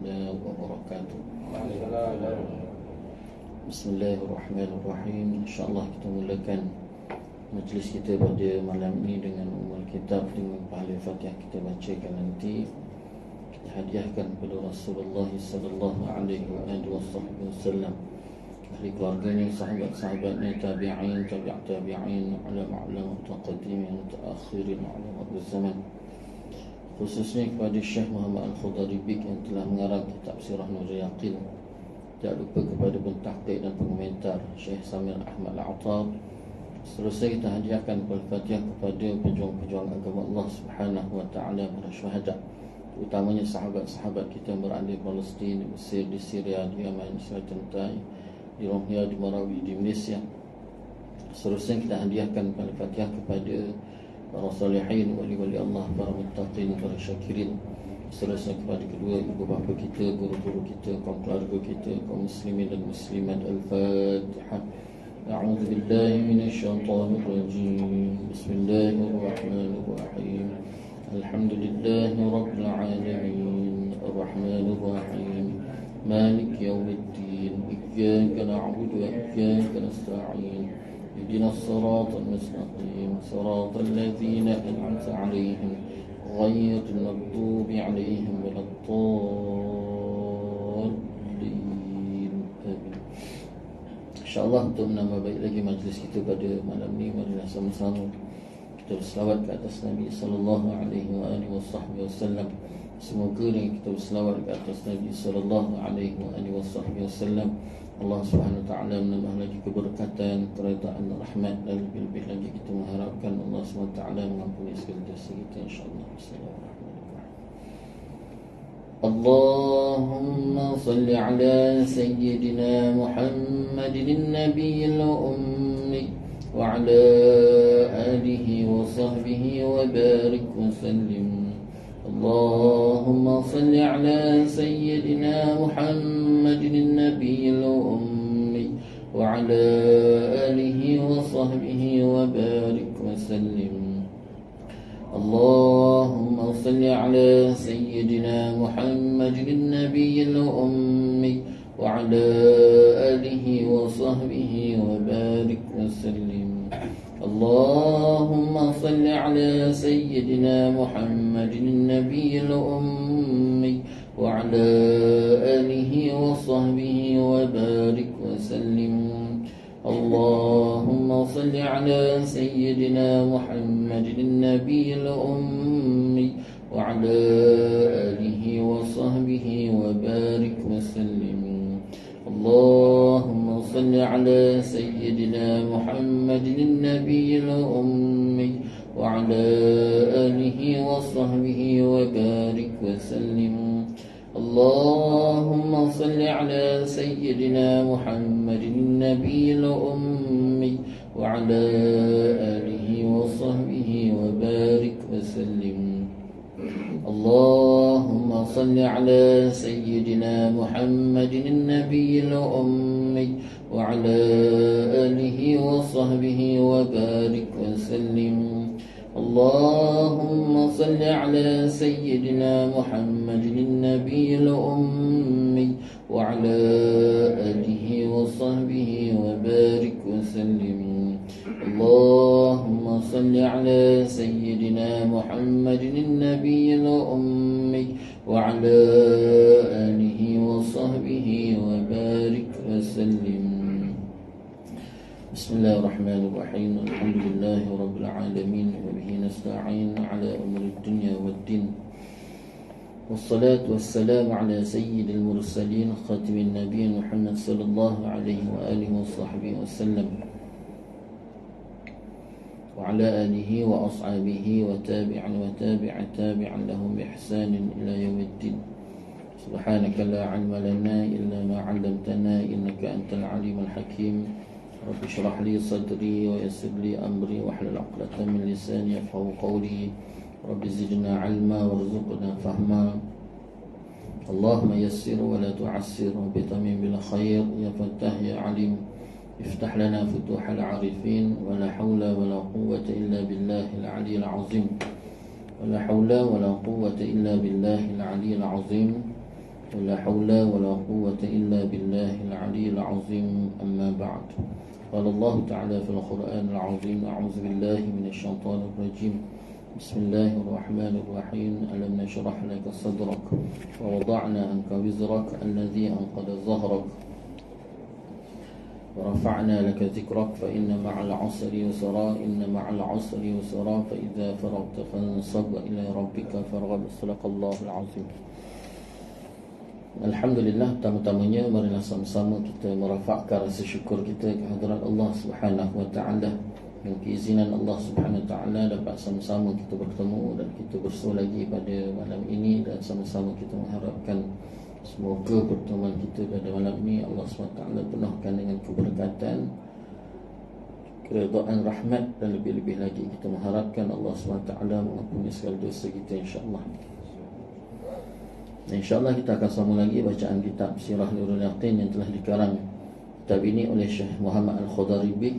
taala wabarakatuh. Bismillahirrahmanirrahim. InsyaAllah kita mulakan majlis kita pada malam ini dengan umul kitab, dengan pahala Fatihah kita bacakan nanti. Kita hadiahkan kepada Rasulullah sallallahu alaihi wasallam, ahli keluarganya, sahabat-sahabatnya, tabi'in, tabi'in, ulama-ulama mutaqaddimin, mutaakhirin, ulama berzaman, khususnya kepada Syekh Muhammad Al-Khudaribik yang telah mengarang kitab Sirah Nurul Yaqin. Tak lupa kepada pentahqiq dan pengomentar Syekh Samir Ahmad Al-Attab. Seterusnya kita hadiahkan Al-Fatihah kepada pejuang-pejuang agama Allah Subhanahu wa taala, para syuhada, utamanya sahabat-sahabat kita yang berada di Palestin, di Mesir, di Syria, di Yaman, di Selatan Tai, di Rohingya, di Marawi, di Malaysia. Seterusnya kita hadiahkan Al-Fatihah kepada para salihin, wali-wali Allah, para muttaqin, para syakirin. Seterusnya kepada kedua ibu bapa kita, guru-guru kita, kaum keluarga kita, kaum muslimin dan muslimat. Al-Fatihah. A'udzu billahi minasyaitonir rajim. Bismillahirrahmanirrahim. Alhamdulillahi rabbil alamin. Arrahmanir rahim. Malik yaumiddin. Iyyaka na'budu wa iyyaka nasta'in. Ihdinas siratal mustaqim. Siratal ladzina an'amta 'alaihim ghairil maghdubi 'alaihim waladdallin. Amin. InsyaAllah untuk menambah baik lagi majlis kita pada malam ni, marilah sama-sama kita berselawat ke atas Nabi sallallahu alaihi wasallam. Semoga dengan kita berselawat ke atas Nabi sallallahu alaihi wasallam, Allah Subhanahu wa taala menambah lagi keberkatan, keridaan, rahmat, dan lebih-lebih lagi kita mengharapkan Allah Subhanahu wa taala mengampuni segala dosa kita, insya-Allah. Allahumma salli ala sayyidina Muhammadin nabiyil ummi wa ala alihi wa sahbihi wa barik wa sallim. Allahumma salli ala sayyidina Muhammadin nabiyil ummi wa ala alihi wa sahbihi wa barik wa sallim. اللهم صل على سيدنا محمد النبي الأمي وعلى آله وصحبه وبارك وسلم. اللهم صل على سيدنا محمد النبي الأمي وعلى آله وصحبه وبارك وسلم. اللهم صل على سيدنا محمد النبي الأمي وعلى آله وصحبه وبارك وسلم. اللهم صل على سيدنا محمد النبي الأمي وعلى آله وصحبه وبارك وسلم. اللهم صل على سيدنا محمد النبي الأمي وعلى آله وصحبه وبارك وسلم. اللهم صل على سيدنا محمد النبي الأمي وعلى آله وصحبه وبارك وسلم. اللهم صل على سيدنا محمد النبي الأمي وعلى آله وصحبه وبارك وسلم. اللهم صل على سيدنا محمد النبي الأمي وعلى آله وصحبه وبارك وسلم. بسم الله الرحمن الرحيم. الحمد لله رب العالمين، وبه نستعين على أمور الدنيا والدين، والصلاة والسلام على سيد المرسلين خاتم النبيين محمد صلى الله عليه وآله وصحبه وسلم، وعلى آله وأصحابه وتابعا لهم بإحسان إلى يوم الدين. سبحانك لا علم لنا إلا ما علمتنا إنك أنت العليم الحكيم. رب اشرح لي صدري ويسر لي أمري واحلل عقدة من لساني يفقهوا قولي. رب زدنا علما وارزقنا فهما. اللهم يسر ولا تعسر بتميم بالخير يا فتاح يا عليم. افتح لنا فتوح العارفين، ولا حول ولا قوة إلا بالله العلي العظيم. ولا حول ولا قوة إلا بالله العلي العظيم. ولا حول ولا قوة إلا بالله العلي العظيم. أما بعد. قال الله تعالى في القرآن العظيم: أعوذ بالله من الشيطان الرجيم. بسم الله الرحمن الرحيم. ألم نشرح لك صدرك ووضعنا عنك وزرك الذي أنقض ظهرك ورفعنا لك ذكرك فإن مع العسر يسرا إن مع العسر يسرا فإذا فرغت فانصب إلى ربك فارغب. صدق الله العظيم. Alhamdulillah, pertama-tamanya marilah sama-sama kita merafakkan rasa syukur kita ke hadirat Allah Subhanahu wa taala. Dengan keizinan Allah Subhanahu wa taala dapat sama-sama kita bertemu dan kita bersua lagi pada malam ini, dan sama-sama kita mengharapkan semoga pertemuan kita pada malam ini Allah Subhanahu wa taala penuhkan dengan keberkatan, keridaan, rahmat, dan lebih-lebih lagi kita mengharapkan Allah Subhanahu wa taala mengampuni segala dosa kita, insya-Allah. InsyaAllah kita akan sambung lagi bacaan kitab Sirah Nurul Yaqin yang telah dikarang kitab ini oleh Syekh Muhammad Al-Khudaribi,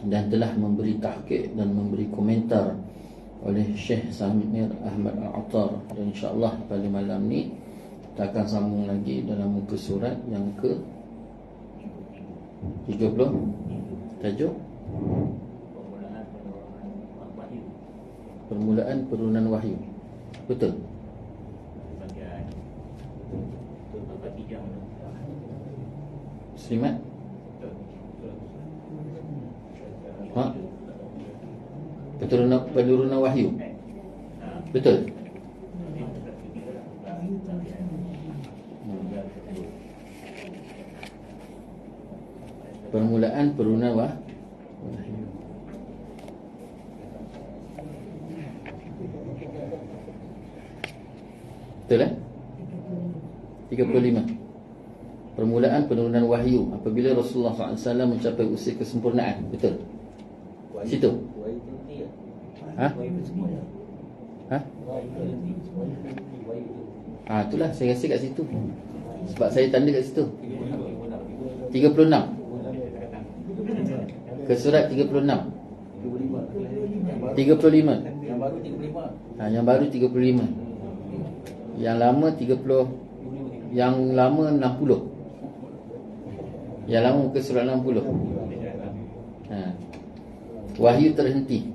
dan telah memberi tahqiq dan memberi komentar oleh Syekh Samir Ahmad Al-Attar. Dan insyaAllah pada malam ni kita akan sambung lagi dalam muka surat yang ke 30. Tajuk Permulaan Penurunan Wahyu. Betul? Muslimat? Ha? Penurunan wahyu. Betul? Permulaan penurunan wahyu. Betul eh? 35. Permulaan penurunan wahyu apabila Rasulullah SAW mencapai usia kesempurnaan. Betul? Situ. Ha? Ha? Itulah saya rasa kat situ. Sebab saya tanda kat situ 36. Ke surat 36. 35. Yang baru 35. Yang lama 30. Yang lama 60. Yang lama muka surat 60. Wahyu terhenti.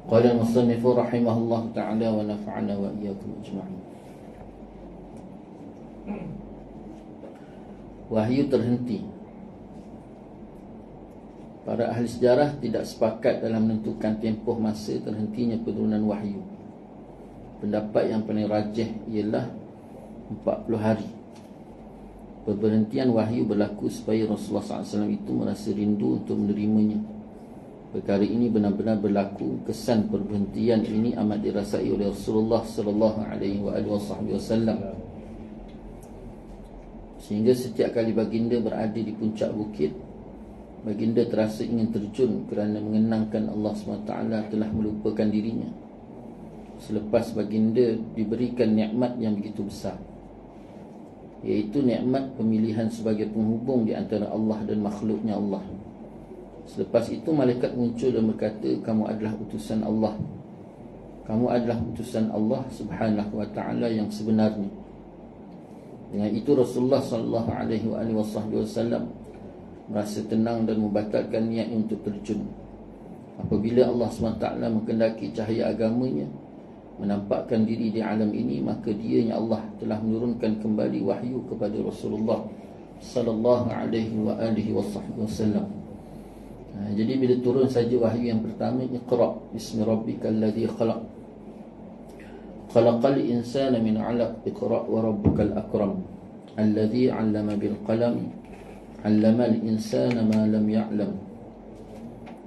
Qala al-musannif rahimahullah ta'ala wa nafa'ana wa iyyakum ajma'in. Wahyu terhenti. Para ahli sejarah tidak sepakat dalam menentukan tempoh masa terhentinya penurunan wahyu. Pendapat yang paling rajih ialah 40 hari. Perberhentian wahyu berlaku supaya Rasulullah SAW itu merasa rindu untuk menerimanya. Perkara ini benar-benar berlaku. Kesan perberhentian ini amat dirasai oleh Rasulullah SAW, sehingga setiap kali baginda berada di puncak bukit, baginda terasa ingin terjun kerana mengenangkan Allah SWT telah melupakan dirinya selepas baginda diberikan nikmat yang begitu besar, iaitu nikmat pemilihan sebagai penghubung di antara Allah dan makhluknya Allah. Selepas itu malaikat muncul dan berkata, kamu adalah utusan Allah. Kamu adalah utusan Allah Subhanahu wa ta'ala yang sebenarnya. Dengan itu Rasulullah SAW merasa tenang dan membatalkan niatnya untuk terjun. Apabila Allah SWT menghendaki cahaya agamanya menampakkan diri di alam ini, maka dianya Allah telah menurunkan kembali wahyu kepada Rasulullah sallallahu alaihi wasallam. Jadi bila turun saja wahyu yang pertama, Iqra bismi rabbikal ladzi khalaq, khalaqal insana min 'alaq, Iqra wa rabbukal akram, alladzi 'allama bil qalam, 'allamal insana ma lam ya'lam.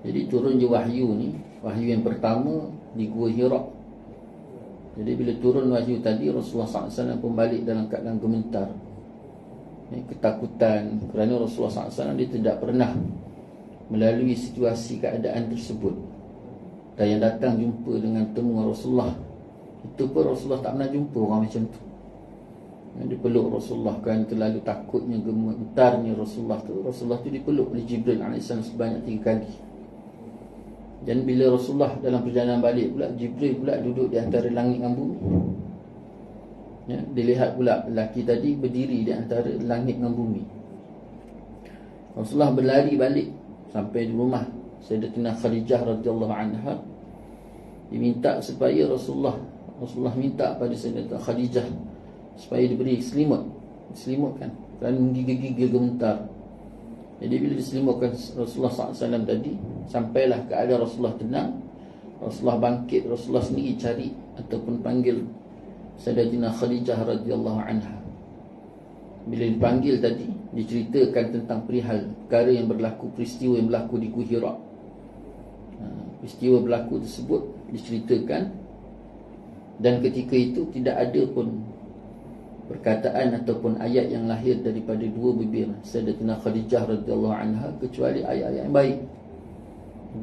Jadi turun je wahyu ni, wahyu yang pertama di Gua Hira. Jadi bila turun wahyu tadi, Rasulullah SAW pun balik dalam keadaan gemetar, ketakutan, kerana Rasulullah SAW dia tidak pernah melalui situasi keadaan tersebut. Dan yang datang jumpa dengan temu Rasulullah, itu pun Rasulullah tak pernah jumpa orang macam tu. dipeluk Rasulullah kan terlalu takutnya, gemetarnya Rasulullah tu dipeluk oleh Jibril alaihissalam sebanyak 3 kali. Dan bila Rasulullah dalam perjalanan balik pula, Jibril pula duduk di antara langit dengan bumi. Dilihat pula lelaki tadi berdiri di antara langit dengan bumi. Rasulullah berlari balik sampai di rumah Sayyidatina Khadijah radhiyallahu anha. Diminta supaya Rasulullah minta pada Sayyidatina Khadijah supaya diberi diselimutkan kerana menggigil-gigil gemetar. Jadi bila diselimutkan Rasulullah SAW tadi, sampailah keadaan Rasulullah tenang, Rasulullah bangkit, Rasulullah sendiri cari ataupun panggil Sayyidatina Khadijah radhiyallahu anha. Bila dipanggil tadi, diceritakan tentang perihal perkara yang berlaku, peristiwa yang berlaku di Gua Hira. Peristiwa berlaku tersebut diceritakan, dan ketika itu tidak ada pun perkataan ataupun ayat yang lahir daripada dua bibir Sayyidatina Khadijah radhiyallahu anha kecuali ayat-ayat yang baik,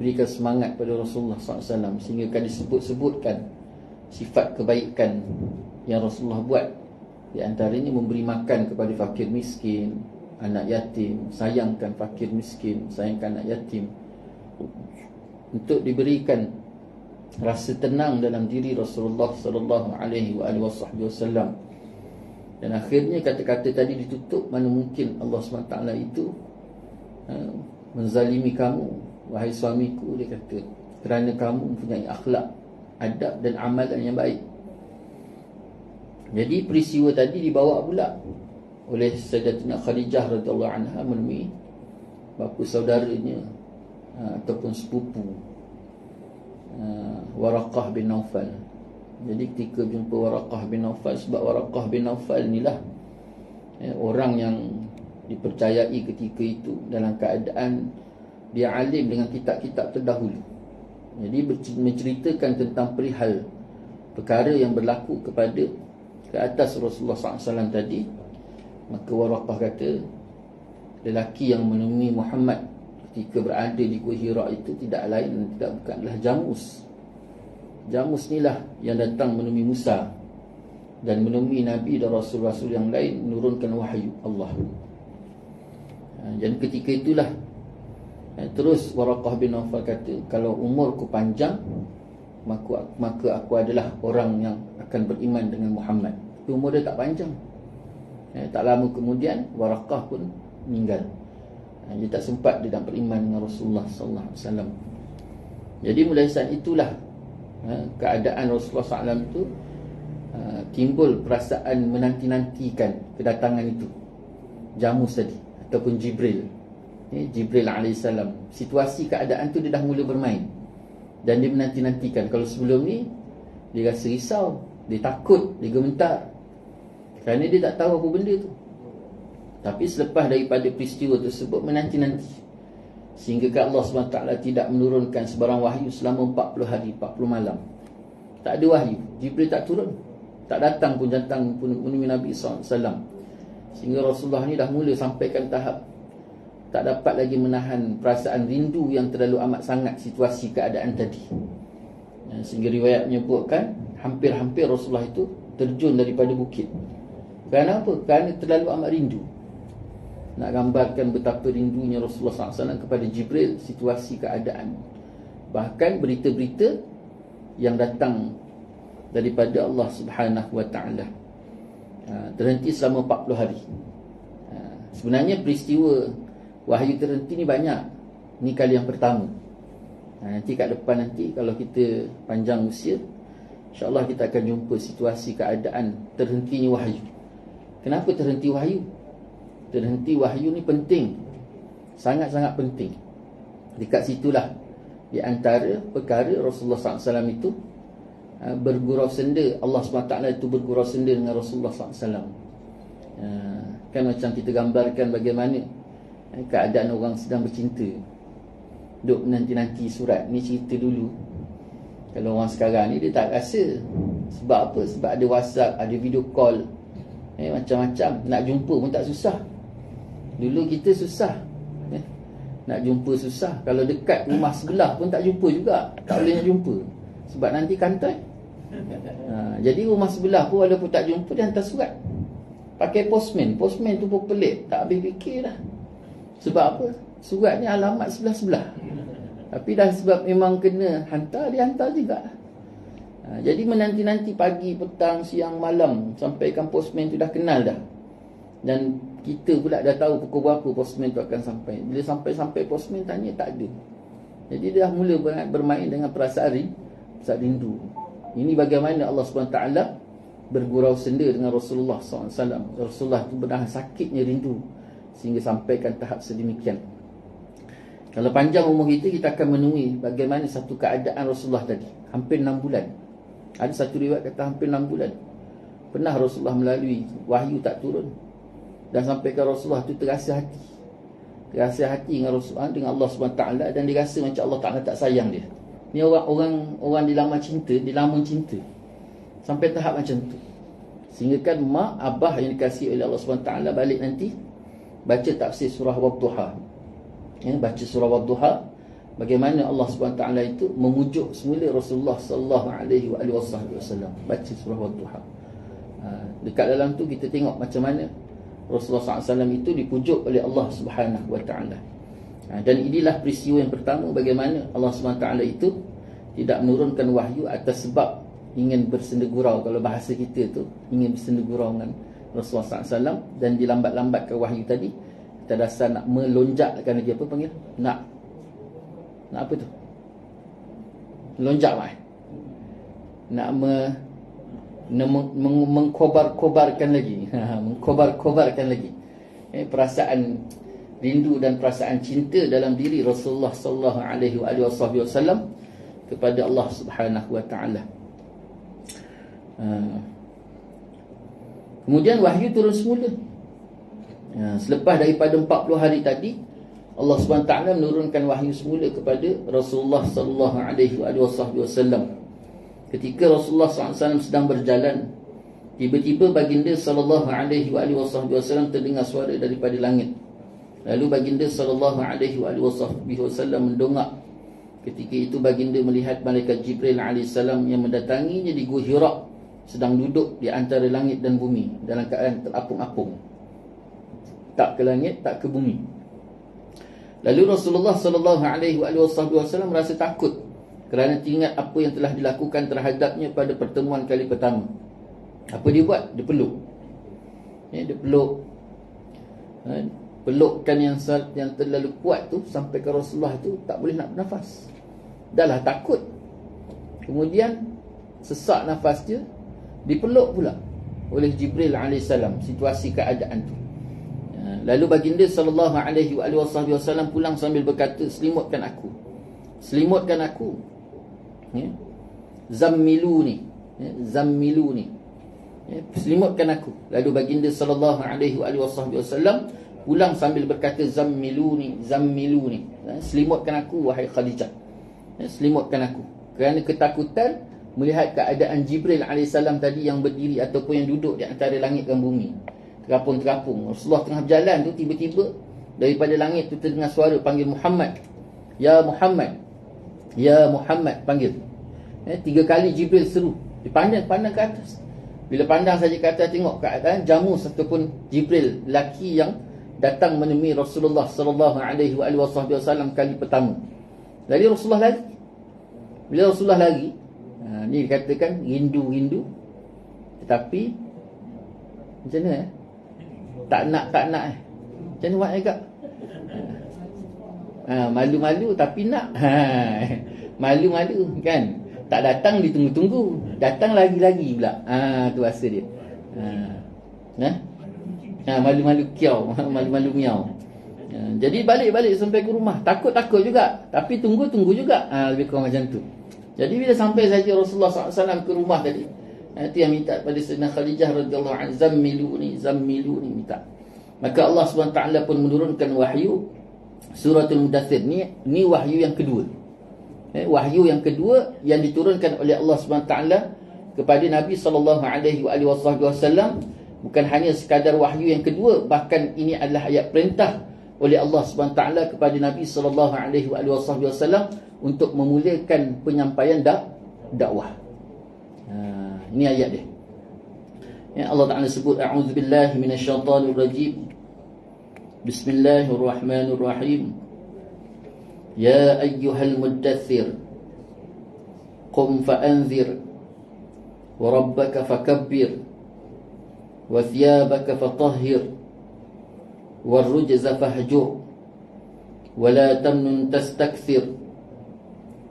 berikan semangat pada Rasulullah SAW, sehingga kan disebut-sebutkan sifat kebaikan yang Rasulullah buat. Di antaranya memberi makan kepada fakir miskin, anak yatim, sayangkan fakir miskin, sayangkan anak yatim, untuk diberikan rasa tenang dalam diri Rasulullah sallallahu alaihi wasallam. Dan akhirnya kata-kata tadi ditutup, mana mungkin Allah SWT itu menzalimi kamu, wahai suamiku, dia kata, kerana kamu mempunyai akhlak, adab dan amalan yang baik. Jadi peristiwa tadi dibawa pula oleh Sayyidatina Khadijah radhiyallahu anha menemui bapa saudaranya ataupun sepupu Waraqah bin Naufal. Jadi ketika jumpa Waraqah bin Naufal, sebab Waraqah bin Naufal inilah orang yang dipercayai ketika itu dalam keadaan dia alim dengan kitab-kitab terdahulu. Jadi menceritakan tentang perihal perkara yang berlaku ke atas Rasulullah SAW tadi. Maka Waraqah kata, lelaki yang menemui Muhammad ketika berada di Gua Hira itu tidak lain dan tidak bukanlah Jamus. Jamus inilah yang datang menemui Musa dan menemui Nabi dan Rasul-Rasul yang lain, menurunkan wahyu Allah. Dan ketika itulah terus Waraqah bin Naufal kata, kalau umurku panjang, maka aku adalah orang yang akan beriman dengan Muhammad. Tapi umur dia tak panjang. Tak lama kemudian Waraqah pun meninggal. Dia tak sempat dia nak beriman dengan Rasulullah sallallahu alaihi wasallam. Jadi mulai saat itulah keadaan Rasulullah SAW itu timbul perasaan menanti-nantikan kedatangan itu, Jamus tadi ataupun Jibril alaihissalam. Situasi keadaan tu dia dah mula bermain dan dia menanti-nantikan. Kalau sebelum ni dia rasa risau, dia takut, dia gemetar kerana dia tak tahu apa benda tu. Tapi selepas daripada peristiwa tersebut, menanti-nanti, sehingga Allah SWT tidak menurunkan sebarang wahyu selama 40 hari 40 malam. Tak ada wahyu, Jibril tak turun, tak datang pun menemui Nabi SAW. Sehingga Rasulullah ni dah mula sampaikan tahap tak dapat lagi menahan perasaan rindu yang terlalu amat sangat situasi keadaan tadi. Sehingga riwayat menyebutkan hampir-hampir Rasulullah itu terjun daripada bukit. Kerana apa? Kerana terlalu amat rindu. Nak gambarkan betapa rindunya Rasulullah SAW kepada Jibril, situasi keadaan. Bahkan berita-berita yang datang daripada Allah Subhanahu Wa Taala terhenti selama 40 hari. Sebenarnya peristiwa wahyu terhenti ni banyak. Ni kali yang pertama. Nanti kat depan nanti kalau kita panjang usia, insya-Allah kita akan jumpa situasi keadaan terhentinya wahyu. Kenapa terhenti wahyu? Terhenti wahyu ni penting, sangat-sangat penting. Dekat situlah di antara perkara Rasulullah SAW itu bergurau senda, Allah SWT itu bergurau senda dengan Rasulullah SAW. Kan macam kita gambarkan bagaimana keadaan orang sedang bercinta, duk nanti-nanti surat. Ni cerita dulu. Kalau orang sekarang ni dia tak rasa. Sebab apa? Sebab ada WhatsApp, ada video call, macam-macam. Nak jumpa pun tak susah. Dulu kita susah, nak jumpa susah. Kalau dekat rumah sebelah pun tak jumpa juga, tak boleh nak jumpa sebab nanti kantai. Jadi rumah sebelah pun walaupun tak jumpa, dia hantar surat. pakai postman. Postman tu pun pelik, tak habis fikir dah. Sebab apa? Surat ni alamat sebelah-sebelah. Tapi dah sebab memang kena hantar, dia hantar juga. Jadi menanti-nanti pagi, petang, siang, malam, sampaikan postman tu dah kenal dah. Dan kita pula dah tahu pukul berapa postman tu akan sampai. Bila sampai postman tanya, tak ada. Jadi dia dah mula bermain dengan perasaan rindu. Ini bagaimana Allah SWT bergurau senda dengan Rasulullah SAW. Rasulullah itu benar sakitnya rindu sehingga sampaikan tahap sedemikian. Kalau panjang umur kita akan menemui bagaimana satu keadaan Rasulullah tadi. Hampir 6 bulan. Ada satu riwayat kata hampir 6 bulan. Pernah Rasulullah melalui wahyu tak turun. Dan sampaikan Rasulullah itu terasa hati. Terasa hati dengan Rasulullah, dengan Allah SWT, dan dia rasa macam Allah Ta'ala tak sayang dia. Ni orang dilamar cinta, dilamun cinta. Sampai tahap macam tu. Sehingga kan mak, abah yang dikasihi oleh Allah SWT balik nanti baca tafsir surah Wadduha. Baca surah Wadduha, bagaimana Allah SWT itu memujuk semula Rasulullah SAW. Baca surah Wadduha. Dekat dalam tu kita tengok macam mana Rasulullah SAW itu dipujuk oleh Allah SWT. Dan inilah peristiwa yang pertama bagaimana Allah SWT itu tidak menurunkan wahyu atas sebab ingin bersendegurau. Kalau bahasa kita tu, ingin bersendegurau dengan Rasulullah SAW, dan dilambat-lambatkan wahyu tadi. Kita dasar nak melonjakkan lagi, apa panggil? Nak apa tu? Melonjak nak mengkobar-kobarkan lagi. Mengkobar-kobarkan lagi perasaan rindu dan perasaan cinta dalam diri Rasulullah sallallahu alaihi wasallam kepada Allah Subhanahu wa taala. Kemudian wahyu turun semula. Selepas daripada 40 hari tadi, Allah SWT menurunkan wahyu semula kepada Rasulullah sallallahu alaihi wasallam. Ketika Rasulullah SAW sedang berjalan, tiba-tiba baginda sallallahu alaihi wasallam terdengar suara daripada langit. Lalu baginda sallallahu alaihi wasallam mendongak. Ketika itu baginda melihat malaikat Jibril alaihissalam yang mendatanginya di Gua Hira, sedang duduk di antara langit dan bumi dalam keadaan terapung-apung, tak ke langit, tak ke bumi. Lalu Rasulullah sallallahu alaihi wasallam merasa takut kerana teringat apa yang telah dilakukan terhadapnya pada pertemuan kali pertama. Apa dia buat? Dia peluk. Dia peluk. Pelukkan yang terlalu kuat tu sampai ke Rasulullah tu tak boleh nak bernafas. Dahlah takut. Kemudian sesak nafas dia, dipeluk pula oleh Jibril alaihissalam, situasi keadaan tu. Lalu baginda sallallahu alaihi wasallam pulang sambil berkata, selimutkan aku. Selimutkan aku. Zammiluni. Zammiluni. Selimutkan aku. Lalu baginda sallallahu alaihi wasallam pulang sambil berkata, zammiluni, zammiluni. Selimutkan aku wahai Khadijah. Selimutkan aku. Kerana ketakutan melihat keadaan Jibril alaihissalam tadi yang berdiri ataupun yang duduk di antara langit dan bumi, terapung-terapung. Rasulullah tengah berjalan tu, tiba-tiba daripada langit tu terdengar suara panggil Muhammad. Ya Muhammad, ya Muhammad, panggil. 3 kali Jibril seru. Dia pandang ke atas. Bila pandang saja ke atas, tengok keadaan Jamus ataupun Jibril, lelaki yang datang menemui Rasulullah sallallahu alaihi wasallam kali pertama. Lalu Rasulullah lari. Bila Rasulullah lari, ni dikatakan rindu-rindu, tetapi macam mana tak nak macam mana buat agak malu-malu tapi nak. Malu-malu kan, tak datang ditunggu-tunggu, datang lagi-lagi pula. Tu rasa dia. Malu-malu kiau, malu-malu miau. Jadi balik-balik sampai ke rumah, takut-takut juga, tapi tunggu-tunggu juga. Lebih kurang macam tu. Jadi bila sampai saja Rasulullah SAW ke rumah tadi, itu yang minta pada Sayyidina Khadijah radhiyallahu anha, zammiluni, minta. Maka Allah SWT pun menurunkan wahyu Suratul Mudaththir. Ni wahyu yang kedua. Wahyu yang kedua yang diturunkan oleh Allah SWT kepada Nabi SAW. Bukan hanya sekadar wahyu yang kedua, bahkan ini adalah ayat perintah oleh Allah SWT kepada Nabi SAW untuk memulakan penyampaian dakwah. Ini ayat dia. Ya, Allah Ta'ala sebut, a'udzubillahi minasyaitanir rajim. Bismillahirrahmanirrahim. Ya ayyuhal muddaththir qum fa'anzir wa rabbaka fakabbir wa thiyabaka fatahhir warrujza fahjur wa la tamnun tastakthir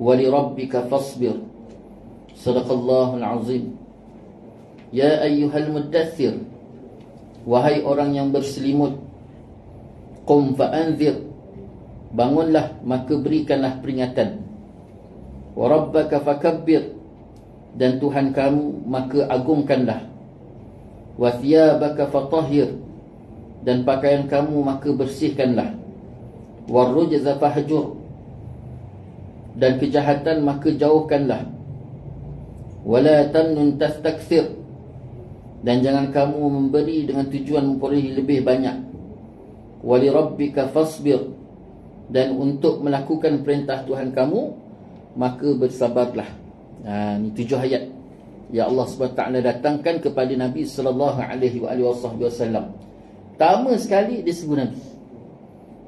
wa lirabbika fasbir. Sadaqallahul azim. Ya ayyuhal muddaththir, wahai orang yang berselimut, qum fa'anzir, bangunlah maka berikanlah peringatan. Wa rabbaka fakabbir, dan Tuhan kamu maka agungkanlah. Wa thiyabaka fatahhir, dan pakaian kamu maka bersihkanlah. Warrujza fahjur, dan kejahatan maka jauhkanlah. Wala tamnun tastakthir, dan jangan kamu memberi dengan tujuan memperolehi lebih banyak. Wali rabbika fasbir, dan untuk melakukan perintah Tuhan kamu maka bersabarlah. Ini 7 ayat ya Allah SWT datangkan kepada Nabi SAW. Pertama sekali dia sebut Nabi,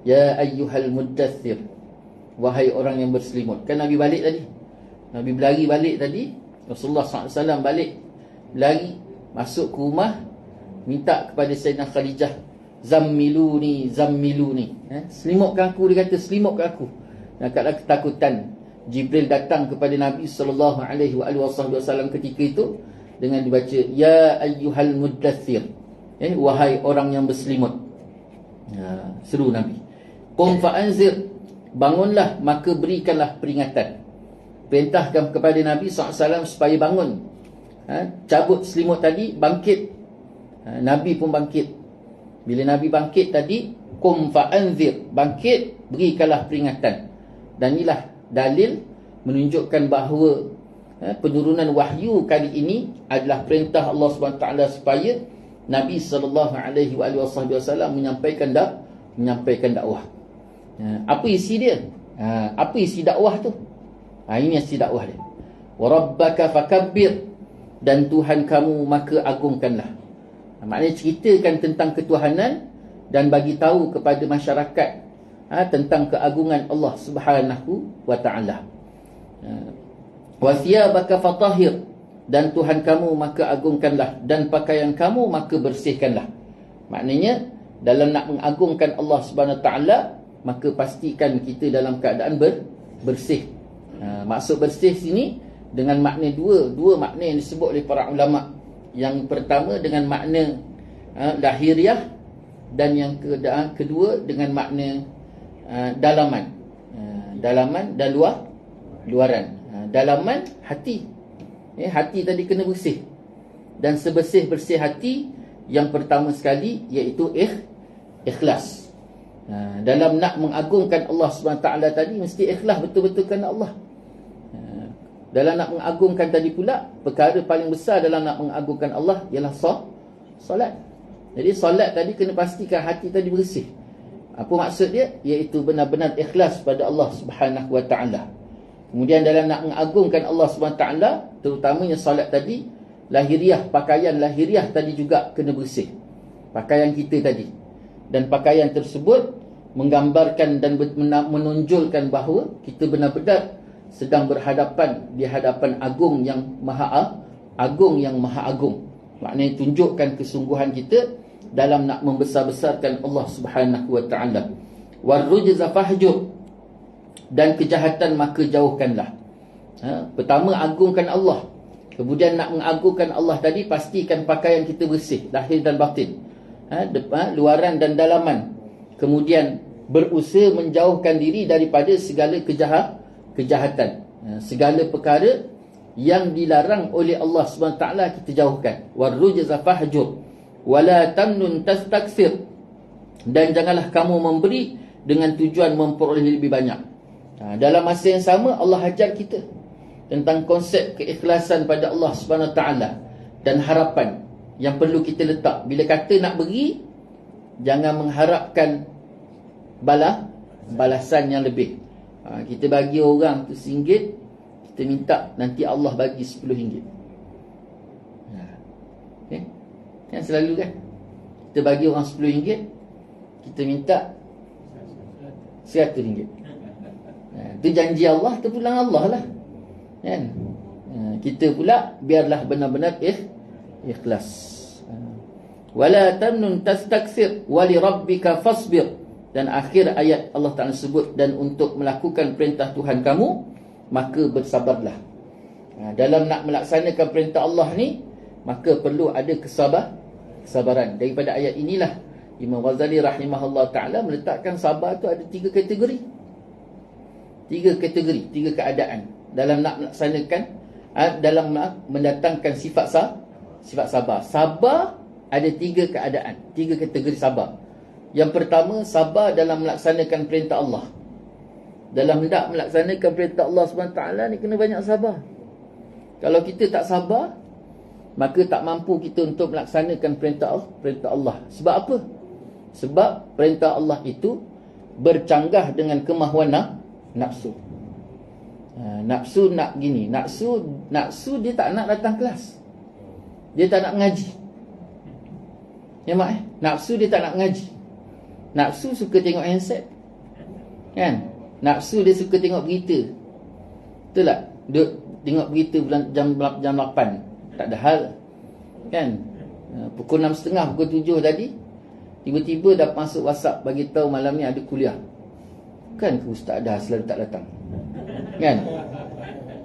ya ayyuhal muddaththir, wahai orang yang berselimut. Kan Nabi balik tadi, Nabi berlari balik tadi, Rasulullah SAW balik, lari masuk ke rumah, minta kepada Sayyidina Khadijah, zammiluni, selimutkan aku. Dia kata, selimutkan aku. Dan kadang ketakutan, Jibril datang kepada Nabi SAW ketika itu dengan dibaca, ya ayyuhal muddaththir, wahai orang yang berselimut. Seru Nabi. Qum fa'anzir, bangunlah maka berikanlah peringatan. Perintahkan kepada Nabi SAW supaya bangun. Cabut selimut tadi, bangkit. Nabi pun bangkit. Bila Nabi bangkit tadi, qum fa'anzir, bangkit, berikanlah peringatan. Dan inilah dalil menunjukkan bahawa penurunan wahyu kali ini adalah perintah Allah SWT supaya Nabi SAW menyampaikan dakwah. Apa isi dia? Apa isi dakwah tu? Ini isi dakwah dia. Wa rabbaka fakabbir, dan Tuhan kamu maka agungkanlah. Maknanya ceritakan tentang ketuhanan dan bagi tahu kepada masyarakat tentang keagungan Allah Subhanahu wa taala. Wa thiyabaka fatahhir, dan Tuhan kamu maka agungkanlah, dan pakaian kamu maka bersihkanlah. Maknanya dalam nak mengagungkan Allah Subhanahu wa taala, maka pastikan kita dalam keadaan bersih. Maksud bersih sini dengan makna dua makna yang disebut oleh para ulama. Yang pertama dengan makna lahiriah, dan yang kedua dengan makna dalaman. Dalaman dan luaran. Dalaman hati. Hati tadi kena bersih. Dan sebersih-bersih hati, yang pertama sekali iaitu ikhlas. Dalam nak mengagungkan Allah SWT tadi, mesti ikhlas betul-betul kerana Allah. Dalam nak mengagungkan tadi pula, perkara paling besar dalam nak mengagungkan Allah ialah solat. Jadi solat tadi kena pastikan hati tadi bersih. Apa maksud dia? Iaitu benar-benar ikhlas pada Allah Subhanahu wa taala. Kemudian dalam nak mengagungkan Allah Subhanahu wa taala, terutamanya solat tadi, lahiriah, pakaian lahiriah tadi juga kena bersih. Pakaian kita tadi. Dan pakaian tersebut menggambarkan dan menonjolkan bahawa kita benar-benar sedang berhadapan di hadapan agung yang maha agung. Maknanya tunjukkan kesungguhan kita dalam nak membesar-besarkan Allah Subhanahu wa taala. Warrujza fahjur, dan kejahatan maka jauhkanlah. Pertama agungkan Allah. Kemudian nak mengagungkan Allah tadi, pastikan pakaian kita bersih, lahir dan batin. Luaran dan dalaman. Kemudian berusaha menjauhkan diri daripada segala kejahatan. Segala perkara yang dilarang oleh Allah SWT kita jauhkan. Warrujza fahjur wala tamnun tastakthir, dan janganlah kamu memberi dengan tujuan memperoleh lebih banyak. Dalam masa yang sama Allah ajar kita tentang konsep keikhlasan pada Allah SWT dan harapan yang perlu kita letak. Bila kata nak beri, jangan mengharapkan balasan yang lebih. Kita bagi orang tu RM1, kita minta nanti Allah bagi RM10. Kan selalu kan, kita bagi orang RM10, kita minta RM100. Itu janji Allah, itu pulang Allah lah kan. Kita pula biarlah benar-benar ikhlas. Wala tamnun tastakthir wali rabbika fasbir. Dan akhir ayat Allah Ta'ala sebut, dan untuk melakukan perintah Tuhan kamu, maka bersabarlah. Dalam nak melaksanakan perintah Allah ni, maka perlu ada kesabaran. Daripada ayat inilah Imam Ghazali rahimahullah ta'ala meletakkan sabar tu ada 3 kategori. 3 kategori, 3 keadaan dalam nak melaksanakan, dalam nak mendatangkan sifat sabar. Sabar ada 3 keadaan, 3 kategori sabar. Yang pertama, sabar dalam melaksanakan perintah Allah. Dalam hendak melaksanakan perintah Allah SWT ni kena banyak sabar. Kalau kita tak sabar, maka tak mampu kita untuk melaksanakan perintah Allah. Sebab apa? Sebab perintah Allah itu bercanggah dengan kemahuan nafsu. Nafsu nak gini, nafsu dia tak nak datang kelas. Dia tak nak mengaji. Ya mak nafsu dia tak nak mengaji. Nafsu suka tengok handset. Kan? Nafsu dia suka tengok berita. Betul tak? Duduk tengok berita jam 8. Tak ada hal. Kan? Pukul 6.30, pukul 7 tadi, tiba-tiba dah masuk WhatsApp bagi tahu malam ni ada kuliah. Kan ustaz dah selalu tak datang. Kan?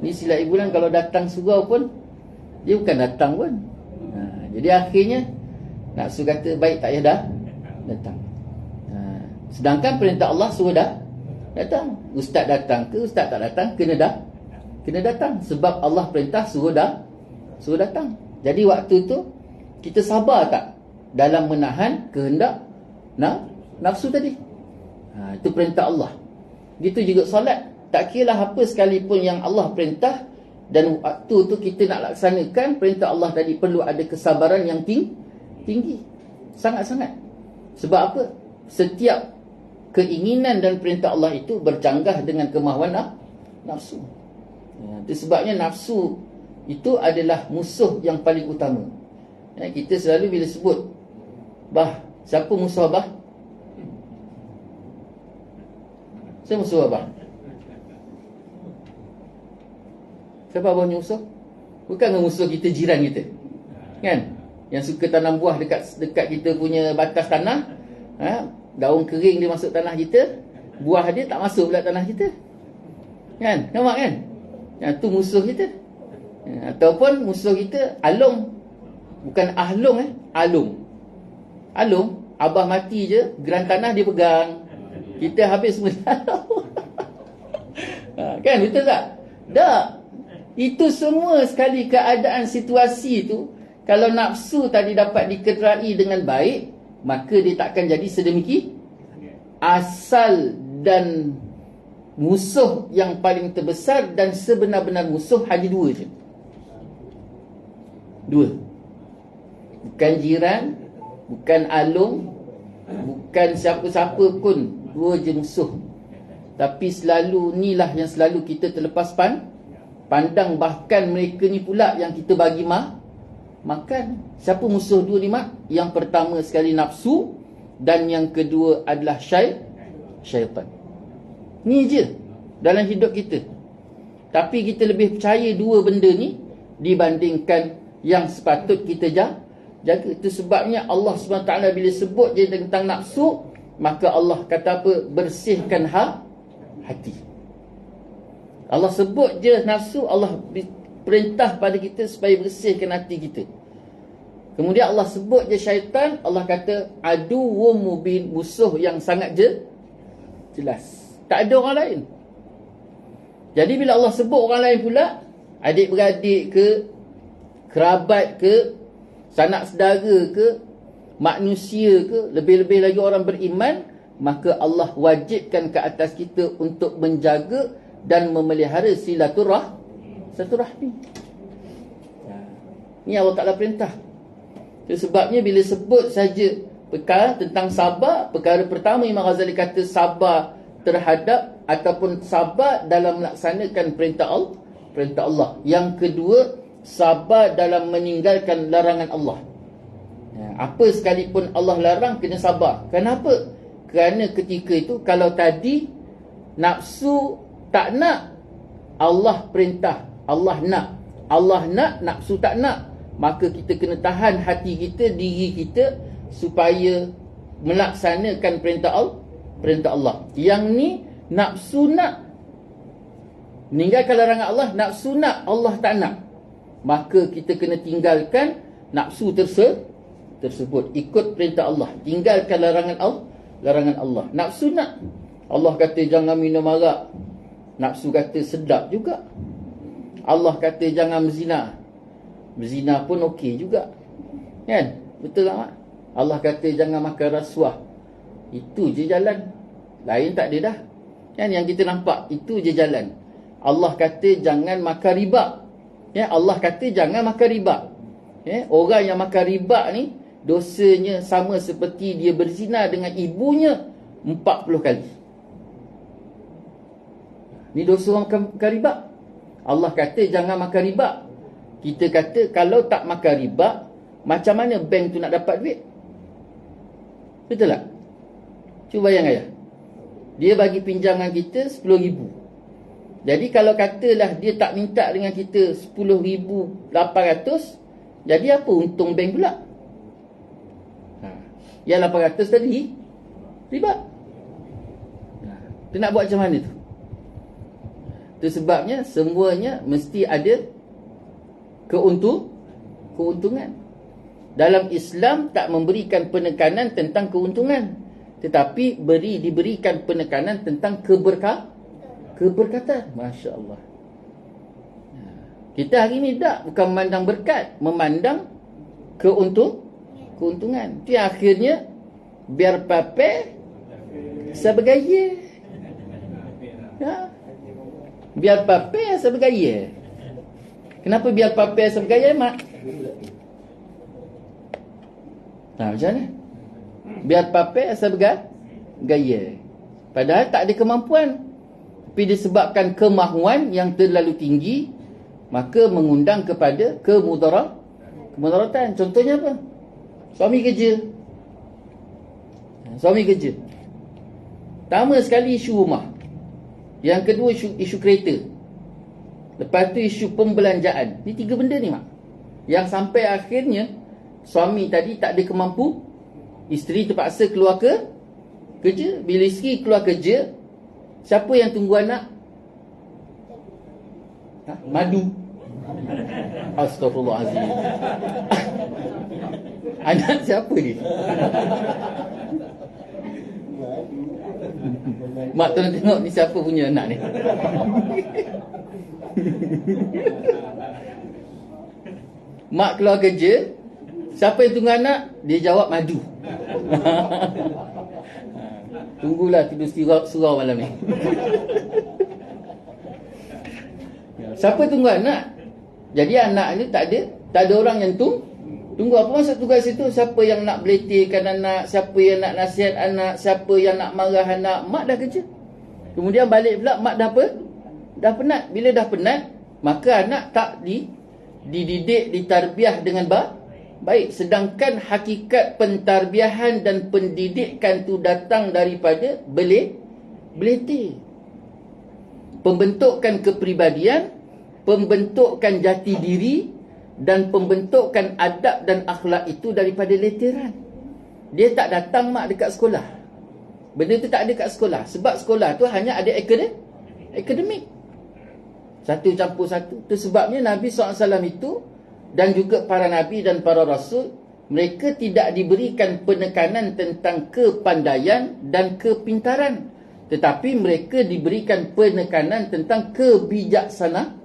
Ni silat ibulan kalau datang surau pun dia bukan datang pun. Jadi akhirnya nafsu kata baik tak payah dah datang. Sedangkan perintah Allah suruh dah datang. Ustaz datang ke ustaz tak datang, kena datang. Sebab Allah perintah suruh datang. Jadi waktu tu kita sabar tak dalam menahan kehendak nafsu tadi. Itu perintah Allah. Gitu juga solat. Tak kiralah apa sekalipun yang Allah perintah, dan waktu tu kita nak laksanakan perintah Allah tadi, perlu ada kesabaran yang tinggi. Sangat-sangat. Sebab apa? Setiap keinginan dan perintah Allah itu bercanggah dengan kemahuan nafsu. Itu sebabnya nafsu itu adalah musuh yang paling utama. Kita selalu bila sebut siapa musuh Abah? Siapa musuh Abah? Siapa Abah punya musuh? Bukan musuh kita, jiran kita. Kan? Yang suka tanam buah dekat kita punya batas tanah. Daun kering dia masuk tanah kita, buah dia tak masuk pula tanah kita. Kan? Nampak kan? Yang tu musuh kita. Ataupun musuh kita alung. Bukan ahlung alung. Alung, Abah mati je, geran tanah dia pegang. Kita habis semua. Kan, betul tak? Tak. Itu semua sekali keadaan situasi itu, kalau nafsu tadi dapat diketerai dengan baik, maka dia takkan jadi sedemikian. Asal dan musuh yang paling terbesar dan sebenar-benar musuh hanya 2 je. 2. Bukan jiran, bukan alung, bukan siapa-siapa pun. 2 je musuh. Tapi selalu inilah yang selalu kita terlepas pandang. Bahkan mereka ni pula yang kita bagi makan. Siapa musuh 2 ni mak? Yang pertama sekali nafsu, dan yang kedua adalah syaitan. Ni je dalam hidup kita. Tapi kita lebih percaya 2 benda ni dibandingkan yang sepatut kita jaga. Itu sebabnya Allah SWT bila sebut je tentang nafsu, maka Allah kata apa? Bersihkan hati. Allah sebut je nafsu, Allah perintah pada kita supaya bersihkan hati kita. Kemudian Allah sebut je syaitan, Allah kata aduwwum mubin, musuh yang sangat jelas. Tak ada orang lain. Jadi bila Allah sebut orang lain pula, adik-beradik ke, kerabat ke, sanak saudara ke, manusia ke, lebih-lebih lagi orang beriman, maka Allah wajibkan ke atas kita untuk menjaga dan memelihara silaturahmi. Ini Allah Ta'ala perintah. Itu sebabnya bila sebut saja perkara tentang sabar, perkara pertama Imam Ghazali kata sabar terhadap ataupun sabar dalam melaksanakan perintah Allah. Yang kedua, sabar dalam meninggalkan larangan Allah. Apa sekalipun Allah larang, kena sabar. Kenapa? Kerana ketika itu, kalau tadi nafsu tak nak, Allah perintah, Allah nak. Allah nak, nafsu tak nak. Maka kita kena tahan hati kita, diri kita, supaya melaksanakan perintah Allah. Yang ni nafsu nak, meninggalkan larangan Allah. Nafsu nak, Allah tak nak. Maka kita kena tinggalkan nafsu tersebut, ikut perintah Allah, tinggalkan larangan Allah. Nafsu nak, Allah kata jangan minum arak, nafsu kata sedap juga. Allah kata jangan berzina pun okey juga, kan? Betul tak, Mak? Allah kata jangan makan rasuah, itu je jalan, lain tak ada dah, kan? Yang kita nampak itu je jalan. Allah kata jangan makan riba, ya, Allah kata jangan makan riba, ya. Orang yang makan riba ni dosanya sama seperti dia berzina dengan ibunya 40 kali. Ni dosa orang makan riba. Allah kata jangan makan riba. Kita kata kalau tak makan riba, macam mana bank tu nak dapat duit? Betul tak? Cuba bayang ayah, dia bagi pinjangan kita 10,000. Jadi kalau katalah dia tak minta dengan kita 10,800, jadi apa untung bank pula? Yang 800 tadi riba. Dia nak buat macam mana tu? Itu sebabnya semuanya mesti ada keuntungan. Dalam Islam tak memberikan penekanan tentang keuntungan, tetapi diberikan penekanan tentang keberkatan. Masya Allah. Kita hari ni bukan memandang berkat, memandang keuntungan. Itu akhirnya biar pape sebagaya. Ya. Biar pape sebagaya. Kenapa biar pape sebagaya, Mak? Macam mana? Biar pape sebagaya. Padahal tak ada kemampuan, tapi disebabkan kemahuan yang terlalu tinggi, maka mengundang kepada kemudaratan. Contohnya apa? Suami kerja. Pertama sekali isu rumah. Yang kedua isu kereta. Lepas tu isu pembelanjaan. Ni 3 benda ni, Mak, yang sampai akhirnya suami tadi tak ada kemampu, isteri terpaksa keluar kerja. Bila isteri keluar kerja, siapa yang tunggu anak? Madu. Astaghfirullahaladzim. Anak siapa ni? Mak tolong tengok ni siapa punya anak ni. Mak keluar kerja, siapa yang tunggu anak? Dia jawab madu. Tunggulah tidur surau malam ni. Siapa tunggu anak? Jadi anak ni tak ada orang yang tunggu. Apa maksud tunggu kat situ? Siapa yang nak beletihkan anak, siapa yang nak nasihat anak, siapa yang nak marah anak? Mak dah kerja. Kemudian balik pula, mak dah penat. Bila dah penat, maka anak tak dididik, ditarbiah dengan baik. Sedangkan hakikat pentarbiahan dan pendidikan tu datang daripada beletih. Pembentukan kepribadian, pembentukan jati diri, dan pembentukan adab dan akhlak itu daripada letiran. Dia tak datang, Mak, dekat sekolah. Benda tu tak ada kat sekolah. Sebab sekolah tu hanya ada akademik. Satu campur satu. Itu sebabnya Nabi SAW itu, dan juga para Nabi dan para Rasul, mereka tidak diberikan penekanan tentang kepandaian dan kepintaran, tetapi mereka diberikan penekanan tentang kebijaksanaan.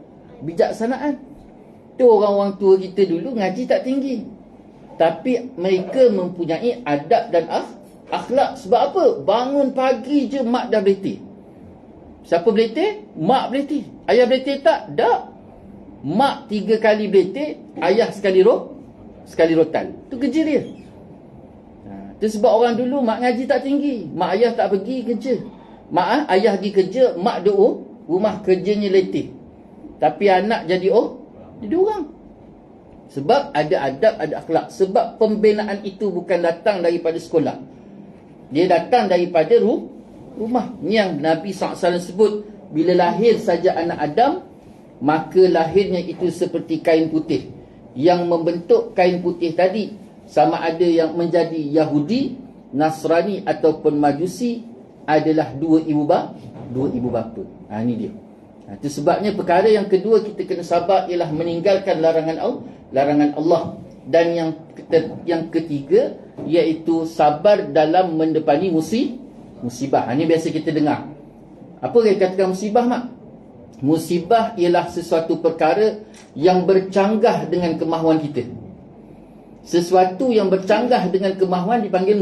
Itu orang-orang tua kita dulu ngaji tak tinggi, tapi mereka mempunyai adab dan akhlak. Sebab apa? Bangun pagi je mak dah beletih. Siapa beletih? Mak beletih. Ayah beletih tak? Tak. Mak 3 kali beletih, ayah sekali rotan. Itu kerja dia. Itu sebab orang dulu mak ngaji tak tinggi, mak ayah tak pergi kerja. Ayah pergi kerja, mak duduk rumah kerjanya letih. Tapi anak jadi orang. Sebab ada adab, ada akhlak. Sebab pembinaan itu bukan datang daripada sekolah. Dia datang daripada rumah. Ini yang Nabi SAW sebut, bila lahir saja anak Adam, maka lahirnya itu seperti kain putih. Yang membentuk kain putih tadi, sama ada yang menjadi Yahudi, Nasrani ataupun Majusi, adalah dua ibu bapa. Ini dia. Itu sebabnya perkara yang kedua kita kena sabar ialah meninggalkan larangan Allah. Dan yang ketiga iaitu sabar dalam mendepani musibah. Ini biasa kita dengar. Apa yang katakan musibah, Mak? Musibah ialah sesuatu perkara yang bercanggah dengan kemahuan kita. Sesuatu yang bercanggah dengan kemahuan dipanggil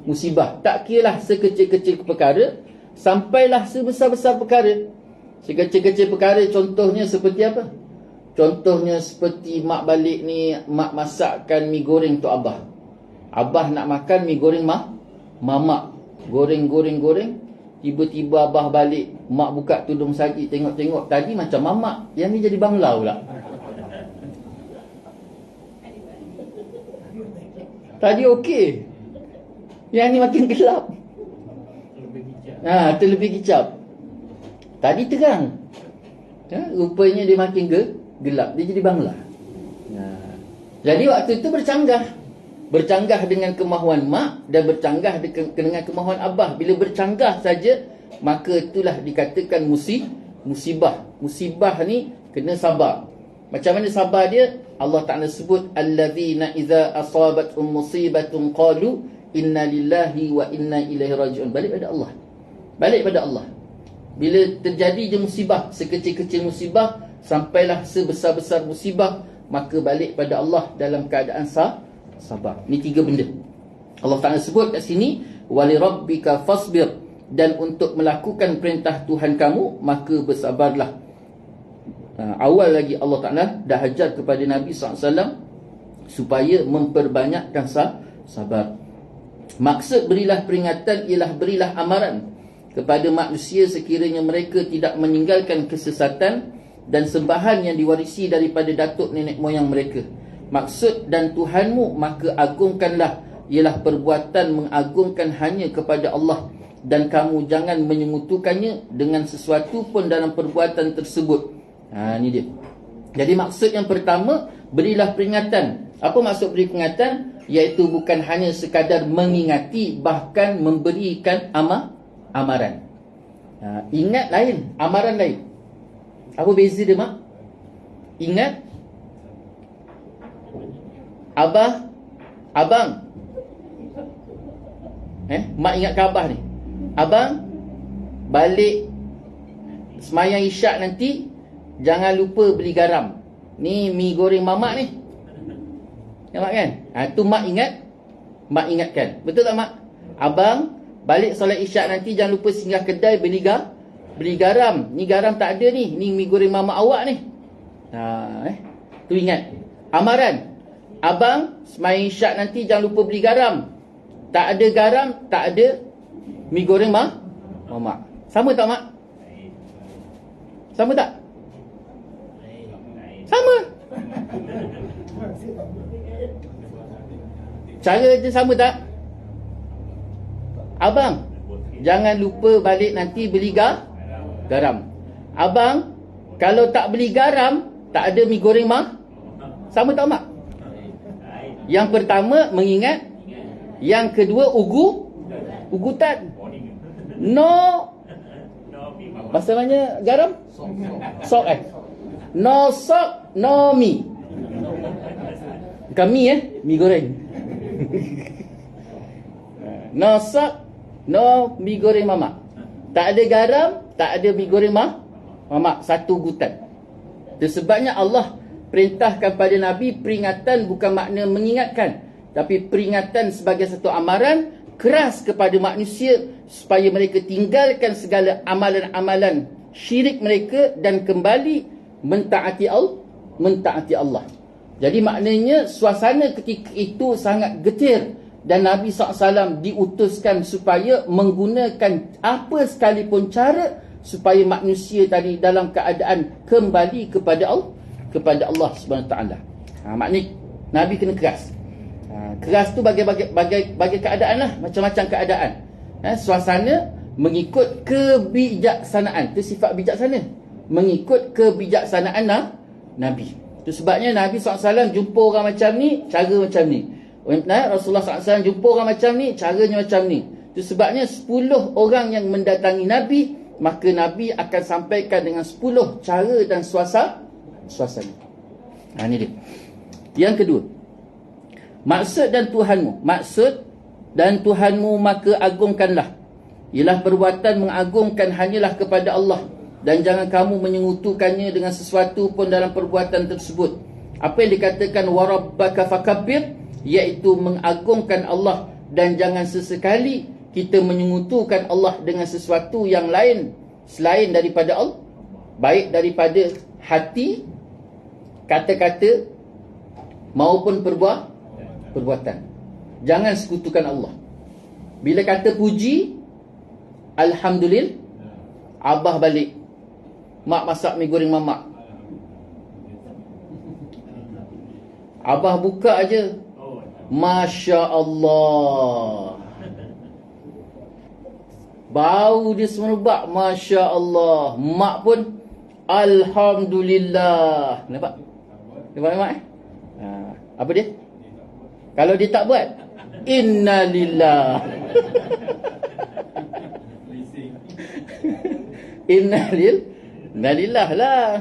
musibah. Tak kiralah sekecil-kecil perkara sampailah sebesar-besar perkara. Sekecil-kecil perkara contohnya seperti apa? Contohnya seperti mak balik ni, mak masakkan mi goreng untuk abah. Abah nak makan mi goreng mamak. Goreng. Tiba-tiba abah balik, mak buka tudung saji, tengok-tengok tadi macam mamak, yang ni jadi bangla pula. Tadi okey, yang ni makin gelap. Terlebih kicap. Tadi terang, rupanya dia makin gelap. Dia jadi bangla. Jadi waktu itu bercanggah dengan kemahuan mak dan bercanggah dengan kemahuan abah. Bila bercanggah saja, maka itulah dikatakan musibah. Musibah ni kena sabar. Macam mana sabar dia? Allah Ta'ala sebut, allazina idza asabatum musibatun qalu inna lillahi wa inna ilaihi raji'un. Balik pada Allah. Bila terjadi je musibah, sekecil-kecil musibah sampailah sebesar-besar musibah, maka balik pada Allah dalam keadaan sabar. Ini tiga benda Allah Ta'ala sebut kat sini. Walirabbika fasbir, dan untuk melakukan perintah Tuhan kamu, maka bersabarlah. Awal lagi Allah Ta'ala dah ajar kepada Nabi SAW supaya memperbanyakkan sabar. Maksud berilah peringatan ialah berilah amaran kepada manusia sekiranya mereka tidak meninggalkan kesesatan dan sembahan yang diwarisi daripada datuk nenek moyang mereka. Maksud dan Tuhanmu, maka agungkanlah, ialah perbuatan mengagungkan hanya kepada Allah, dan kamu jangan menyekutukannya dengan sesuatu pun dalam perbuatan tersebut. Ini dia. Jadi maksud yang pertama, berilah peringatan. Apa maksud beri peringatan? Iaitu bukan hanya sekadar mengingati, bahkan memberikan amaran. Ingat lain, amaran lain. Apa beza dia, Mak? Ingat, abang. Mak ingat ke abah ni? Abang, balik semayang isyak nanti, jangan lupa beli garam. Ni mi goreng mamak ni. Nampak kan? Tu mak ingatkan. Betul tak, Mak? Abang, balik solat isyak nanti jangan lupa singgah kedai beli garam. Ni garam tak ada ni. Ni mi goreng mamak awak ni. Tu ingat. Amaran. Abang, semayang isyak nanti jangan lupa beli garam. Tak ada garam, tak ada mi goreng mamak. Sama tak, Mak? Sama tak? Sama. Cara dia sama tak? Abang, jangan lupa balik nanti beli garam. Abang, kalau tak beli garam, tak ada mi goreng sama tak, Mak? Yang pertama mengingat, yang kedua ugutan. No, masalahnya garam? Sok No sok, no mi. Bukan mi mi goreng. No sok, no mi goreng mamak. Tak ada garam, tak ada mi goreng mamak. Satu ugutan. Itu sebabnya Allah perintahkan pada Nabi, peringatan bukan makna mengingatkan, tapi peringatan sebagai satu amaran keras kepada manusia supaya mereka tinggalkan segala amalan-amalan syirik mereka dan kembali mentaati Allah. Jadi maknanya suasana ketika itu sangat getir, dan Nabi SAW diutuskan supaya menggunakan apa sekalipun cara supaya manusia tadi dalam keadaan kembali kepada Allah Subhanahu Wa Taala. Maknanya Nabi kena keras. Keras tu bagi keadaan lah, macam-macam keadaan. Suasana mengikut kebijaksanaan. Itu sifat bijaksana, mengikut kebijaksanaan Nabi. Itu sebabnya Nabi SAW jumpa orang macam ni, cara macam ni. Rasulullah SAW jumpa orang macam ni, caranya macam ni. Itu sebabnya 10 orang yang mendatangi Nabi, maka Nabi akan sampaikan dengan 10 cara dan suasana. Ini dia. Yang kedua, maksud dan Tuhanmu maka agungkanlah. Ialah perbuatan mengagungkan hanyalah kepada Allah, dan jangan kamu menyekutukannya dengan sesuatu pun dalam perbuatan tersebut. Apa yang dikatakan warabbaka fakabbir, iaitu mengagungkan Allah, dan jangan sesekali kita menyekutukan Allah dengan sesuatu yang lain selain daripada Allah, baik daripada hati, kata-kata maupun perbuatan. Jangan sekutukan Allah. Bila kata puji, alhamdulillah, abah balik, mak masak mi goreng mamak, abah buka aja, Masya Allah, bau dia semerbak, Masya Allah. Mak pun alhamdulillah. Nampak mak? Apa dia? Kalau dia tak buat, innalillah. Innalillah lah.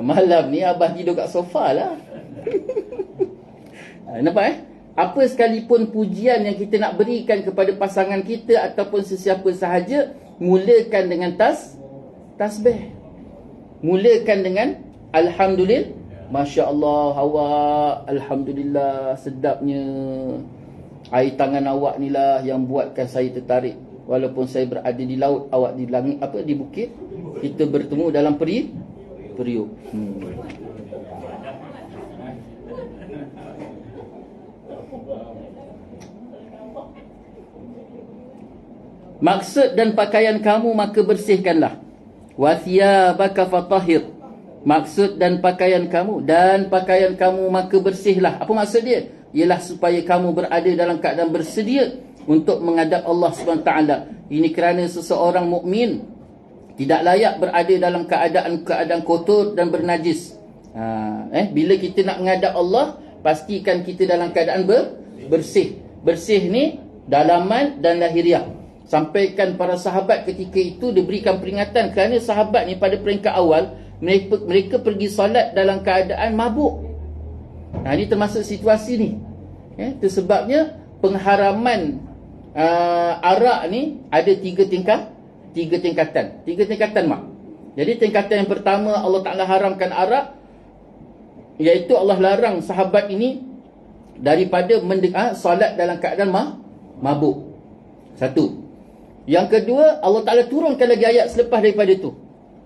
Malam ni abah tidur kat sofa lah. Nampak apa sekalipun pujian yang kita nak berikan kepada pasangan kita ataupun sesiapa sahaja, mulakan dengan tasbih. Mulakan dengan alhamdulillah. Masya Allah awak, alhamdulillah sedapnya. Air tangan awak ni lah yang buatkan saya tertarik. Walaupun saya berada di laut, awak di langit, di bukit, kita bertemu dalam periuk. Maksud dan pakaian kamu maka bersihkanlah. Wa thiyabaka fatahhir. Maksud dan pakaian kamu maka bersihlah. Apa maksud dia? Ialah supaya kamu berada dalam keadaan bersedia untuk menghadap Allah SWT. Ini kerana seseorang mukmin tidak layak berada dalam keadaan kotor dan bernajis. Bila kita nak menghadap Allah, pastikan kita dalam keadaan bersih. Bersih ni dalaman dan lahiriah. Sampaikan para sahabat ketika itu diberikan peringatan kerana sahabat ni pada peringkat awal mereka pergi solat dalam keadaan mabuk. Ini termasuk situasi ni. Itu sebabnya pengharaman arak ni ada tiga tingkatan mak. Jadi tingkatan yang pertama, Allah Ta'ala haramkan arak, iaitu Allah larang sahabat ini daripada solat dalam keadaan mabuk. Satu. Yang kedua, Allah Ta'ala turunkan lagi ayat selepas daripada itu,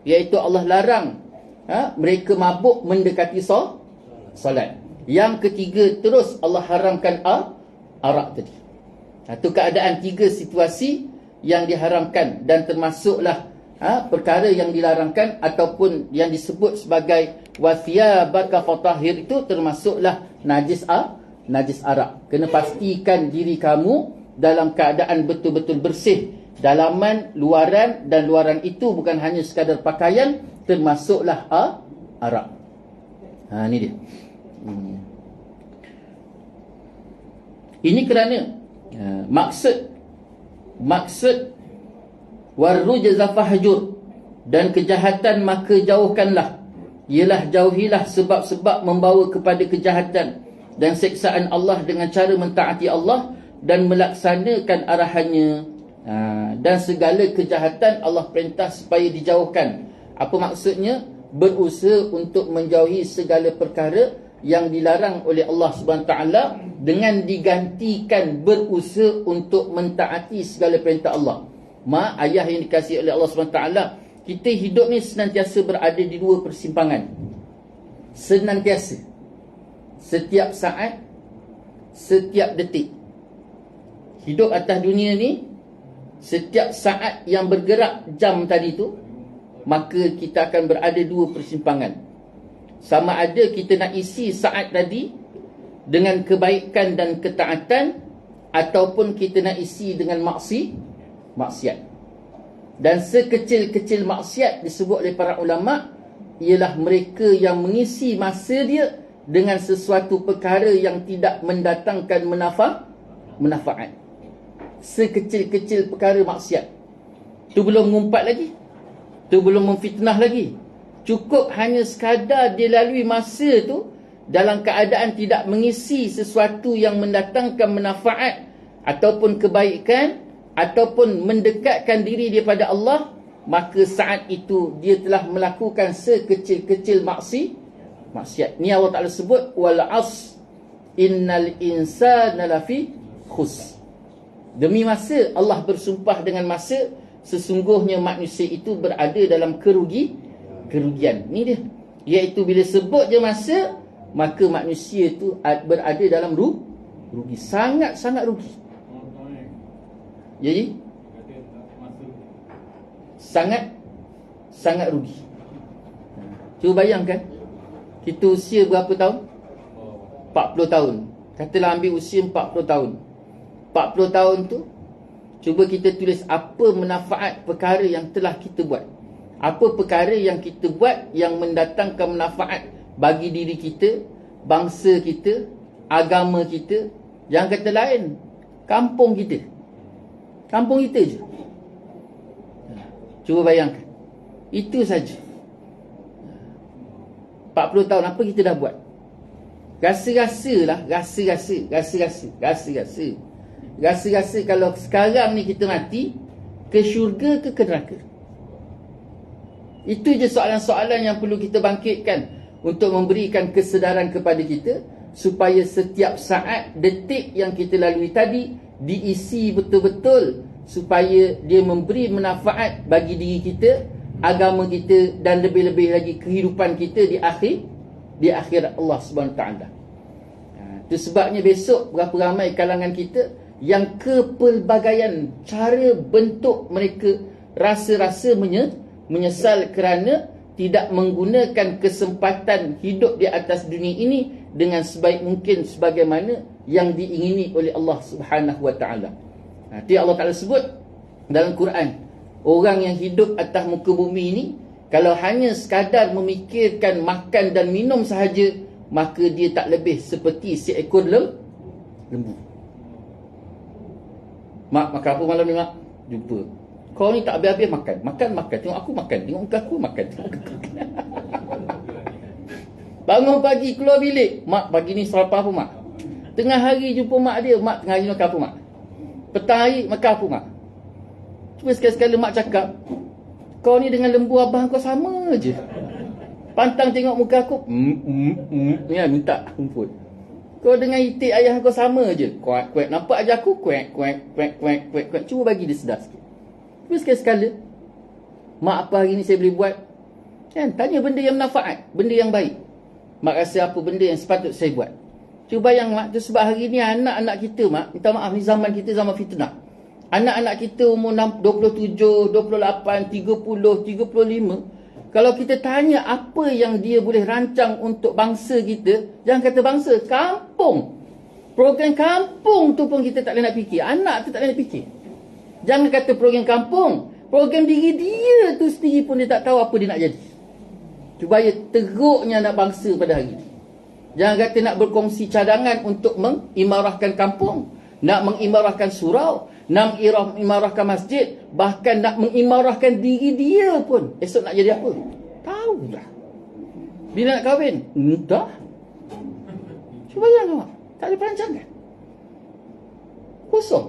iaitu Allah larang mereka mabuk mendekati solat. Yang ketiga, terus Allah haramkan arak tadi. Itu keadaan tiga situasi yang diharamkan, dan termasuklah perkara yang dilarangkan ataupun yang disebut sebagai wathiyabaka fatahhir, itu termasuklah najis arak. Kena pastikan diri kamu dalam keadaan betul-betul bersih, dalaman, luaran, dan luaran itu bukan hanya sekadar pakaian, termasuklah arak. Ini dia. Ini kerana maksud warrujza fahjur, dan kejahatan maka jauhkanlah. Ialah jauhilah sebab-sebab membawa kepada kejahatan dan siksaan Allah dengan cara mentaati Allah dan melaksanakan arahannya. Dan segala kejahatan Allah perintah supaya dijauhkan. Apa maksudnya? Berusaha untuk menjauhi segala perkara yang dilarang oleh Allah SWT, dengan digantikan berusaha untuk mentaati segala perintah Allah. Ayah yang dikasihi oleh Allah SWT, kita hidup ni senantiasa berada di dua persimpangan. Senantiasa. Setiap saat, setiap detik. Hidup atas dunia ni, setiap saat yang bergerak jam tadi tu, maka kita akan berada dua persimpangan. sama ada kita nak isi saat tadi dengan kebaikan dan ketaatan, ataupun kita nak isi dengan maksiat. Dan sekecil-kecil maksiat disebut oleh para ulama ialah mereka yang mengisi masa dia dengan sesuatu perkara yang tidak mendatangkan manfaat. Sekecil-kecil perkara maksiat. Tu belum mengumpat lagi, tu belum memfitnah lagi. Cukup hanya sekadar dia lalui masa tu dalam keadaan tidak mengisi sesuatu yang mendatangkan manfaat ataupun kebaikan, ataupun mendekatkan diri daripada Allah, maka saat itu dia telah melakukan sekecil-kecil maksiat. Ni Allah Ta'ala sebut wal as innal insana lafi khus. Demi masa, Allah bersumpah dengan masa, sesungguhnya manusia itu berada dalam kerugian. Ni dia, iaitu bila sebut je masa, maka manusia itu berada dalam rugi, sangat-sangat rugi. Jadi sangat rugi. Cuba bayangkan, kita usia berapa tahun? 40 tahun. Katalah ambil usia 40 tahun. 40 tahun tu, cuba kita tulis apa manfaat perkara yang telah kita buat. Apa perkara yang kita buat yang mendatangkan manfaat bagi diri kita, bangsa kita, agama kita. Jangan kata lain, kampung kita. Kampung kita je. Cuba bayangkan. Itu saja. 40 tahun apa kita dah buat? Rasa-rasalah, rasa-rasa kalau sekarang ni kita mati, ke syurga ke neraka. Itu je soalan-soalan yang perlu kita bangkitkan untuk memberikan kesedaran kepada kita, supaya setiap saat, detik yang kita lalui tadi diisi betul-betul, supaya dia memberi manfaat bagi diri kita, agama kita, dan lebih-lebih lagi kehidupan kita di akhirat Allah Subhanahu Wa Taala. Itu sebabnya besok berapa ramai kalangan kita yang kepelbagaian cara bentuk mereka rasa-rasa menyesal kerana tidak menggunakan kesempatan hidup di atas dunia ini dengan sebaik mungkin sebagaimana yang diingini oleh Allah Subhanahu Wa Taala. Itu Allah Taala sebut dalam Quran, orang yang hidup atas muka bumi ini, kalau hanya sekadar memikirkan makan dan minum sahaja, maka dia tak lebih seperti seekor lembu. Mak, makan apa malam ni, mak? Jumpa. Kau ni tak habis-habis makan. Tengok aku makan. Tengok muka aku makan. Bangun pagi keluar bilik. Mak, pagi ni sarapan apa, mak? Tengah hari jumpa mak dia. Mak, tengah hari makan apa, mak? Petang hari makan apa, mak? Cuba sekali-sekala mak cakap, kau ni dengan lembu abang kau sama je. Pantang tengok muka aku, ya, minta rumput. Kau dengan itik ayah kau sama je. Kuek, nampak aja aku kuek. Cuba bagi dia sedar sikit. Cuba sekali-sekala, mak, apa hari ni saya boleh buat? Kan, tanya benda yang manfaat, benda yang baik. Mak rasa apa benda yang sepatut saya buat. Cuba bayang, mak, tu sebab hari ni anak-anak kita, mak, minta maaf, ni zaman kita zaman fitnah. Anak-anak kita umur 27, 28, 30, 35. Kalau kita tanya apa yang dia boleh rancang untuk bangsa kita, jangan kata bangsa, kampung. Program kampung tu pun kita tak boleh nak fikir. Anak tu tak boleh nak fikir. Jangan kata program kampung, program diri dia tu sendiri pun dia tak tahu apa dia nak jadi. Supaya teruknya anak bangsa pada hari ini. Jangan kata nak berkongsi cadangan untuk mengimarahkan kampung, nak mengimarahkan surau, nak mengimarahkan masjid, bahkan nak mengimarahkan diri dia pun. Esok nak jadi apa? Tahu dah. Bila nak kahwin? Entah. Cuba bayangkan, tak ada perancangan. Kosong.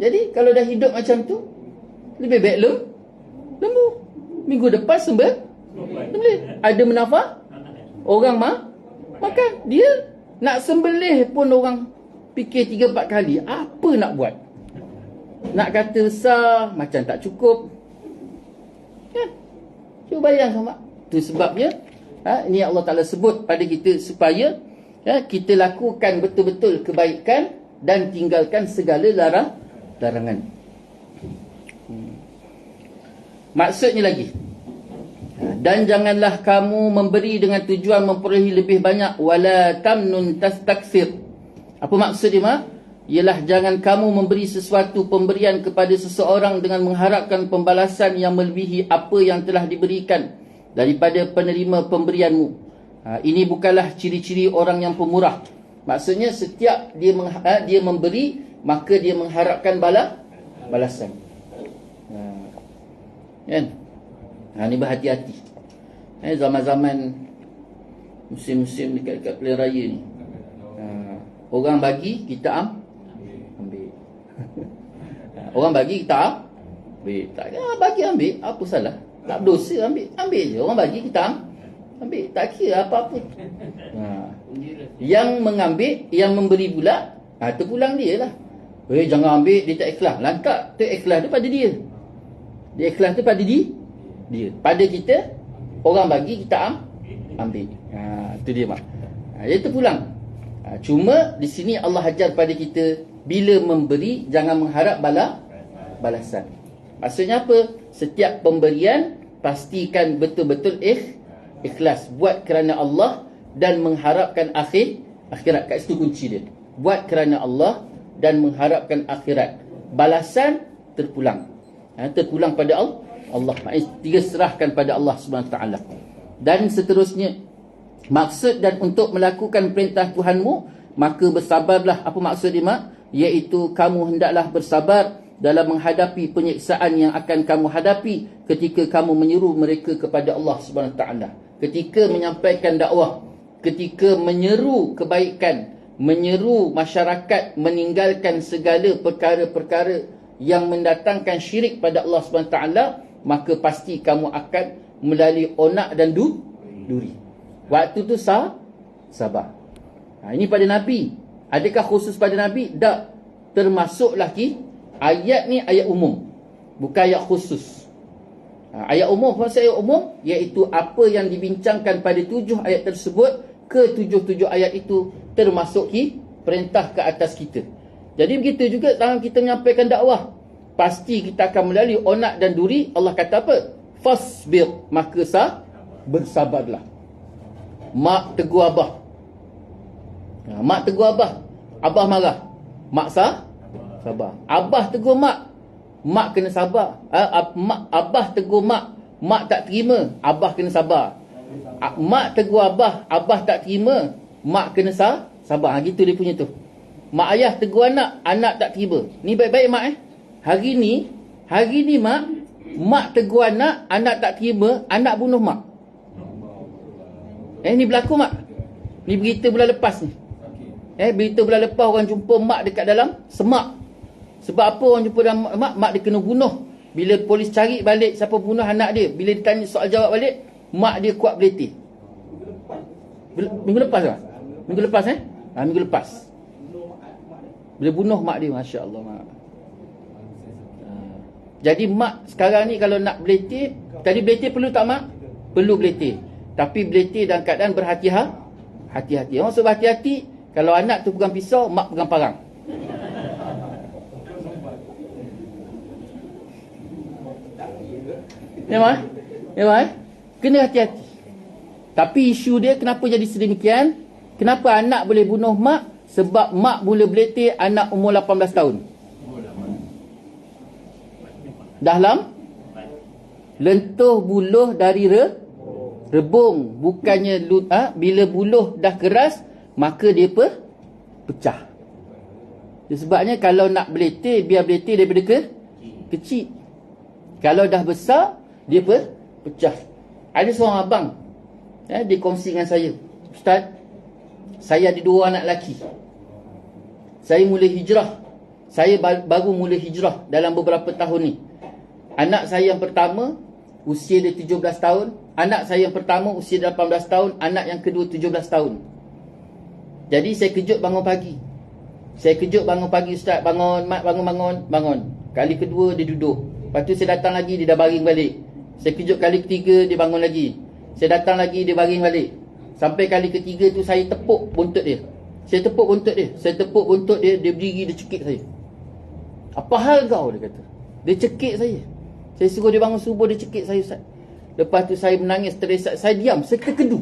Jadi kalau dah hidup macam tu, lebih baik lembu. Minggu depan sembelih. Ada manfaat? Orang makan. Dia nak sembelih pun orang fikir 3-4 kali. Apa nak buat? Nak kata besar, macam tak cukup. Kan? Cuba bayangkan, mak. Itu sebabnya ini Allah Ta'ala sebut pada kita supaya kita lakukan betul-betul kebaikan dan tinggalkan segala larangan. Maksudnya lagi, Dan janganlah kamu memberi dengan tujuan memperolehi lebih banyak. Wala tamnun tastakthir. Apa maksud dia, Mak? Ialah jangan kamu memberi sesuatu pemberian kepada seseorang dengan mengharapkan pembalasan yang melebihi apa yang telah diberikan daripada penerima pemberianmu. Ini bukanlah ciri-ciri orang yang pemurah. Maksudnya setiap dia memberi, maka dia mengharapkan balasan. Kan? Ini berhati-hati. Zaman-zaman musim-musim dekat pilihan raya ni, orang bagi, kita ambil. Orang bagi, kita ambil. Tak, bagi ambil, apa salah? Tak berdosa, ambil je. Orang bagi, kita ambil. Tak kira apa-apa. Yang mengambil, yang memberi pula, terpulang dia lah. Jangan ambil, dia tak ikhlas. Langkah tu ikhlas tu pada dia. Dia ikhlas tu pada dia. Pada kita, orang bagi, kita ambil. Itu dia, Mak. Dia terpulang. Cuma di sini Allah ajar pada kita, bila memberi jangan mengharap balasan. Maksudnya apa? Setiap pemberian pastikan betul-betul ikhlas, buat kerana Allah dan mengharapkan akhirat. Kat situ kunci dia. Buat kerana Allah dan mengharapkan akhirat. Balasan terpulang. Terpulang pada Allah. Maksudnya serahkan pada Allah SWT. Dan seterusnya, maksud dan untuk melakukan perintah Tuhanmu, maka bersabarlah. Apa maksud dia, Mak? Iaitu kamu hendaklah bersabar dalam menghadapi penyiksaan yang akan kamu hadapi ketika kamu menyeru mereka kepada Allah SWT. Ketika menyampaikan dakwah, ketika menyeru kebaikan, menyeru masyarakat meninggalkan segala perkara-perkara yang mendatangkan syirik pada Allah SWT, maka pasti kamu akan melalui onak dan duri. Waktu tu sabar. Ini pada Nabi. Adakah khusus pada Nabi? Tak. Termasuk lagi ayat ni ayat umum, bukan ayat khusus. Ayat umum, maksud ayat umum iaitu apa yang dibincangkan pada 7 ayat tersebut, ke 7 ayat itu termasuk perintah ke atas kita. Jadi begitu juga dalam kita menyampaikan dakwah, pasti kita akan melalui onak dan duri. Allah kata apa? Fasbir, maka bersabarlah. Mak tegur abah. Mak tegur abah, abah marah. Mak sabar. Abah tegur mak, mak kena sabar. Abah tegur mak, mak tak terima, abah kena sabar. Mak tegur abah, abah tak terima, mak kena sabar. Gitu dia punya tu. Mak ayah tegur anak, anak tak terima. Ni baik-baik, Mak. Hari ni mak tegur anak, anak tak terima, anak bunuh mak. Ni berlaku, Mak. Ni berita bulan lepas ni. Berita bulan lepas orang jumpa mak dekat dalam semak. Sebab apa orang jumpa dalam mak dia kena bunuh. Bila polis cari balik siapa bunuh anak dia, bila ditanya soal jawab balik, mak dia kuat berletih. Minggu lepas tak? Minggu lepas minggu lepas. Bila bunuh mak dia, Masya Allah, Mak. Jadi mak sekarang ni kalau nak berletih, tadi berletih perlu tak, Mak? Perlu berletih. Tapi berletih dalam keadaan berhati-hati. Orang suruh berhati-hati. Kalau anak tu pegang pisau, mak pegang parang. Memang? Kena hati-hati. Tapi isu dia kenapa jadi sedemikian? Kenapa anak boleh bunuh mak? Sebab mak boleh berletih anak umur 18 tahun. Dalam lentuh buluh dari rebung. Bukannya bila buluh dah keras, maka dia pecah. Sebabnya kalau nak berletih, biar berletih daripada kecil. Kalau dah besar, dia pecah. Ada seorang abang, dia kongsi dengan saya, Ustaz, saya ada 2 anak lelaki. Saya mula hijrah. Saya baru mula hijrah dalam beberapa tahun ni. Anak saya yang pertama, usia dia 17 tahun. Anak saya yang pertama, usia dia 18 tahun. Anak yang kedua, 17 tahun. Jadi saya kejut bangun pagi. Ustaz, bangun, mak, bangun. Kali kedua dia duduk. Lepas tu saya datang lagi, dia dah baring balik. Saya kejut kali ketiga, dia bangun lagi. Saya datang lagi, dia baring balik. Sampai kali ketiga tu saya tepuk buntut dia. Saya tepuk buntut dia, dia berdiri, dia cekik saya. Apa hal kau, dia kata. Dia cekik saya. Saya suruh dia bangun subuh, dia cekik saya, Ustaz. Lepas tu saya menangis, teresak. Saya diam, saya terkedu.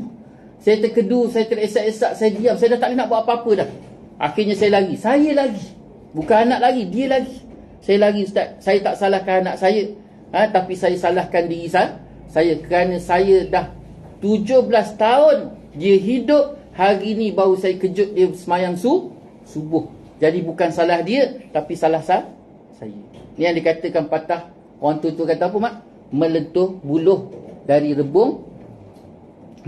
Saya teresak-esak, saya diam. Saya dah tak boleh nak buat apa-apa dah. Akhirnya saya lari. Bukan anak lagi, dia lagi. Saya lari, Ustaz. Saya tak salahkan anak saya. Tapi saya salahkan diri saya. Kerana saya dah 17 tahun dia hidup. Hari ni baru saya kejut dia semayang subuh. Jadi bukan salah dia, tapi salah saya. Ni yang dikatakan patah. Orang tu kata apa, Mak? Melentuh buluh dari rebung.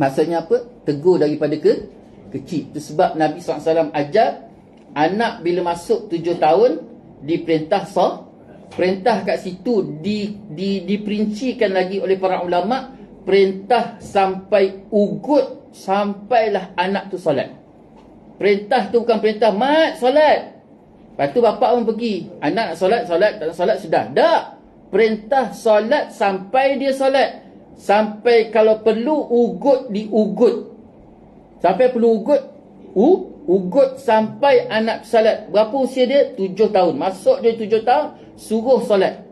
Maksudnya apa? Tegur daripada kecil. Itu sebab Nabi SAW ajar anak bila masuk 7 tahun diperintah perintah kat situ diperincikan lagi oleh para ulama. Perintah sampai ugut, sampailah anak tu solat. Perintah tu bukan perintah mat solat. Lepas tu bapak pun pergi, anak nak solat, tak nak solat sudah. Tak. Perintah solat sampai dia solat. Sampai kalau perlu ugut diugut. Sampai perlu ugut sampai anak solat. Berapa usia dia? 7 tahun. Masuk dia 7 tahun, suruh solat.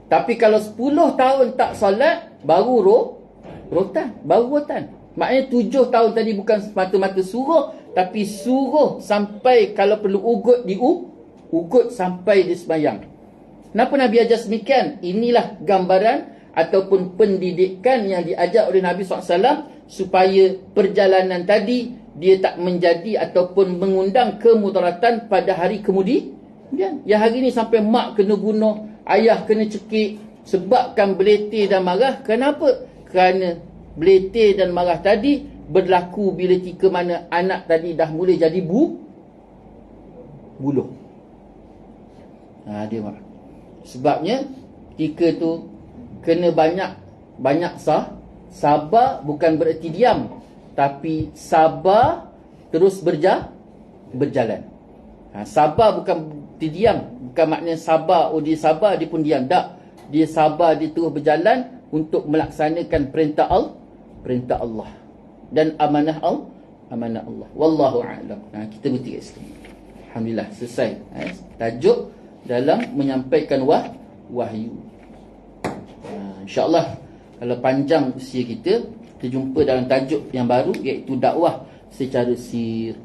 Tapi kalau 10 tahun tak solat, baru rotan. Maknanya 7 tahun tadi bukan semata-mata suruh, tapi suruh sampai kalau perlu ugut sampai dia sembahyang. Kenapa Nabi ajar semikian? Inilah gambaran ataupun pendidikan yang diajar oleh Nabi SAW supaya perjalanan tadi dia tak menjadi ataupun mengundang kemudaratan pada hari kemudian. Yang hari ni sampai mak kena bunuh, ayah kena cekik sebabkan beletih dan marah. Kenapa? Kerana beletih dan marah tadi berlaku bila ketika mana anak tadi dah mula jadi buluh. Dia marah. Sebabnya ketika tu kena banyak sabar, bukan bererti diam, tapi sabar terus berjalan. Sabar bukan diam, bukan maknanya sabar, dia sabar dia pun diam. Tak. Dia sabar, dia terus berjalan untuk melaksanakan perintah Allah dan amanah Allah. Wallahu a'lam. Kita berhenti kat situ. Alhamdulillah selesai tajuk dalam menyampaikan wahyu. InsyaAllah kalau panjang usia kita jumpa dalam tajuk yang baru, iaitu dakwah secara sir.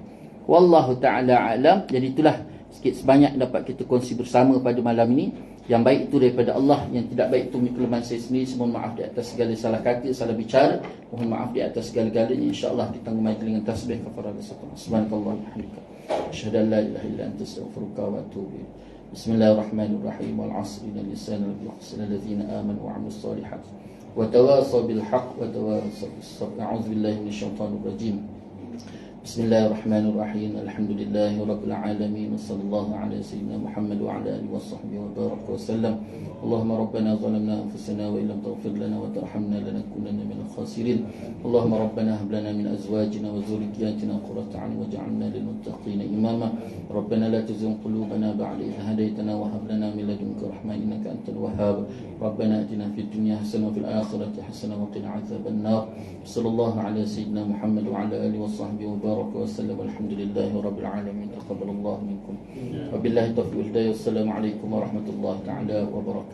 Wallahu ta'ala a'lam. Jadi itulah sikit sebanyak dapat kita kongsi bersama pada malam ini. Yang baik itu daripada Allah, yang tidak baik itu kelemahan saya sendiri. Mohon maaf di atas segala salah kata, salah bicara. Mohon maaf di atas segala-galanya. InsyaAllah ditanggung dengan tasbih kafarah rasulullah. Subhanakallah alhamdulillah. Asyhadu an la ilaha illa anta astaghfiruka wa atubu ilaik. Bismillahirrahmanirrahim. Wal 'asri innal insana lafi khusr illa allazina amanu wa 'amilus solihati wa tawasaw bil haqq wa tawasaw bis sabr. A'udzu billahi minasyaitonir rajim. Bismillahirrahmanirrahim. Alhamdulillahi rabbil alamin. Wassallallahu ala sayyidina Muhammad wa ala alihi washabbihi wa baraka wa sallam. Allahumma rabbana zalamna anfusana wa illam taghfir lana wa tarhamna lanakunanna minal khasirin. Allahumma rabbana hab lana min azwajina wa dhurriyyatina qurrata a'yun waj'alna lil muttaqina imama. Rabbana la tuzigh qulubana ba'da idh hadaytana wa hab lana min ladunka rahmah innaka antal wahhab. Rabbana atina fid dunya hasanah wa fil akhirati hasanah wa qina adzaban nar. Sallallahu ala sayyidina Muhammad wa ala alihi washabbihi wa baraka wa sallam. Alhamdulillahi rabbil alamin. Taqabbalallahu minkum. Wabillahi taufiq wal hidayah. Wassalamu alaikum warahmatullahi taala wabarakatuh.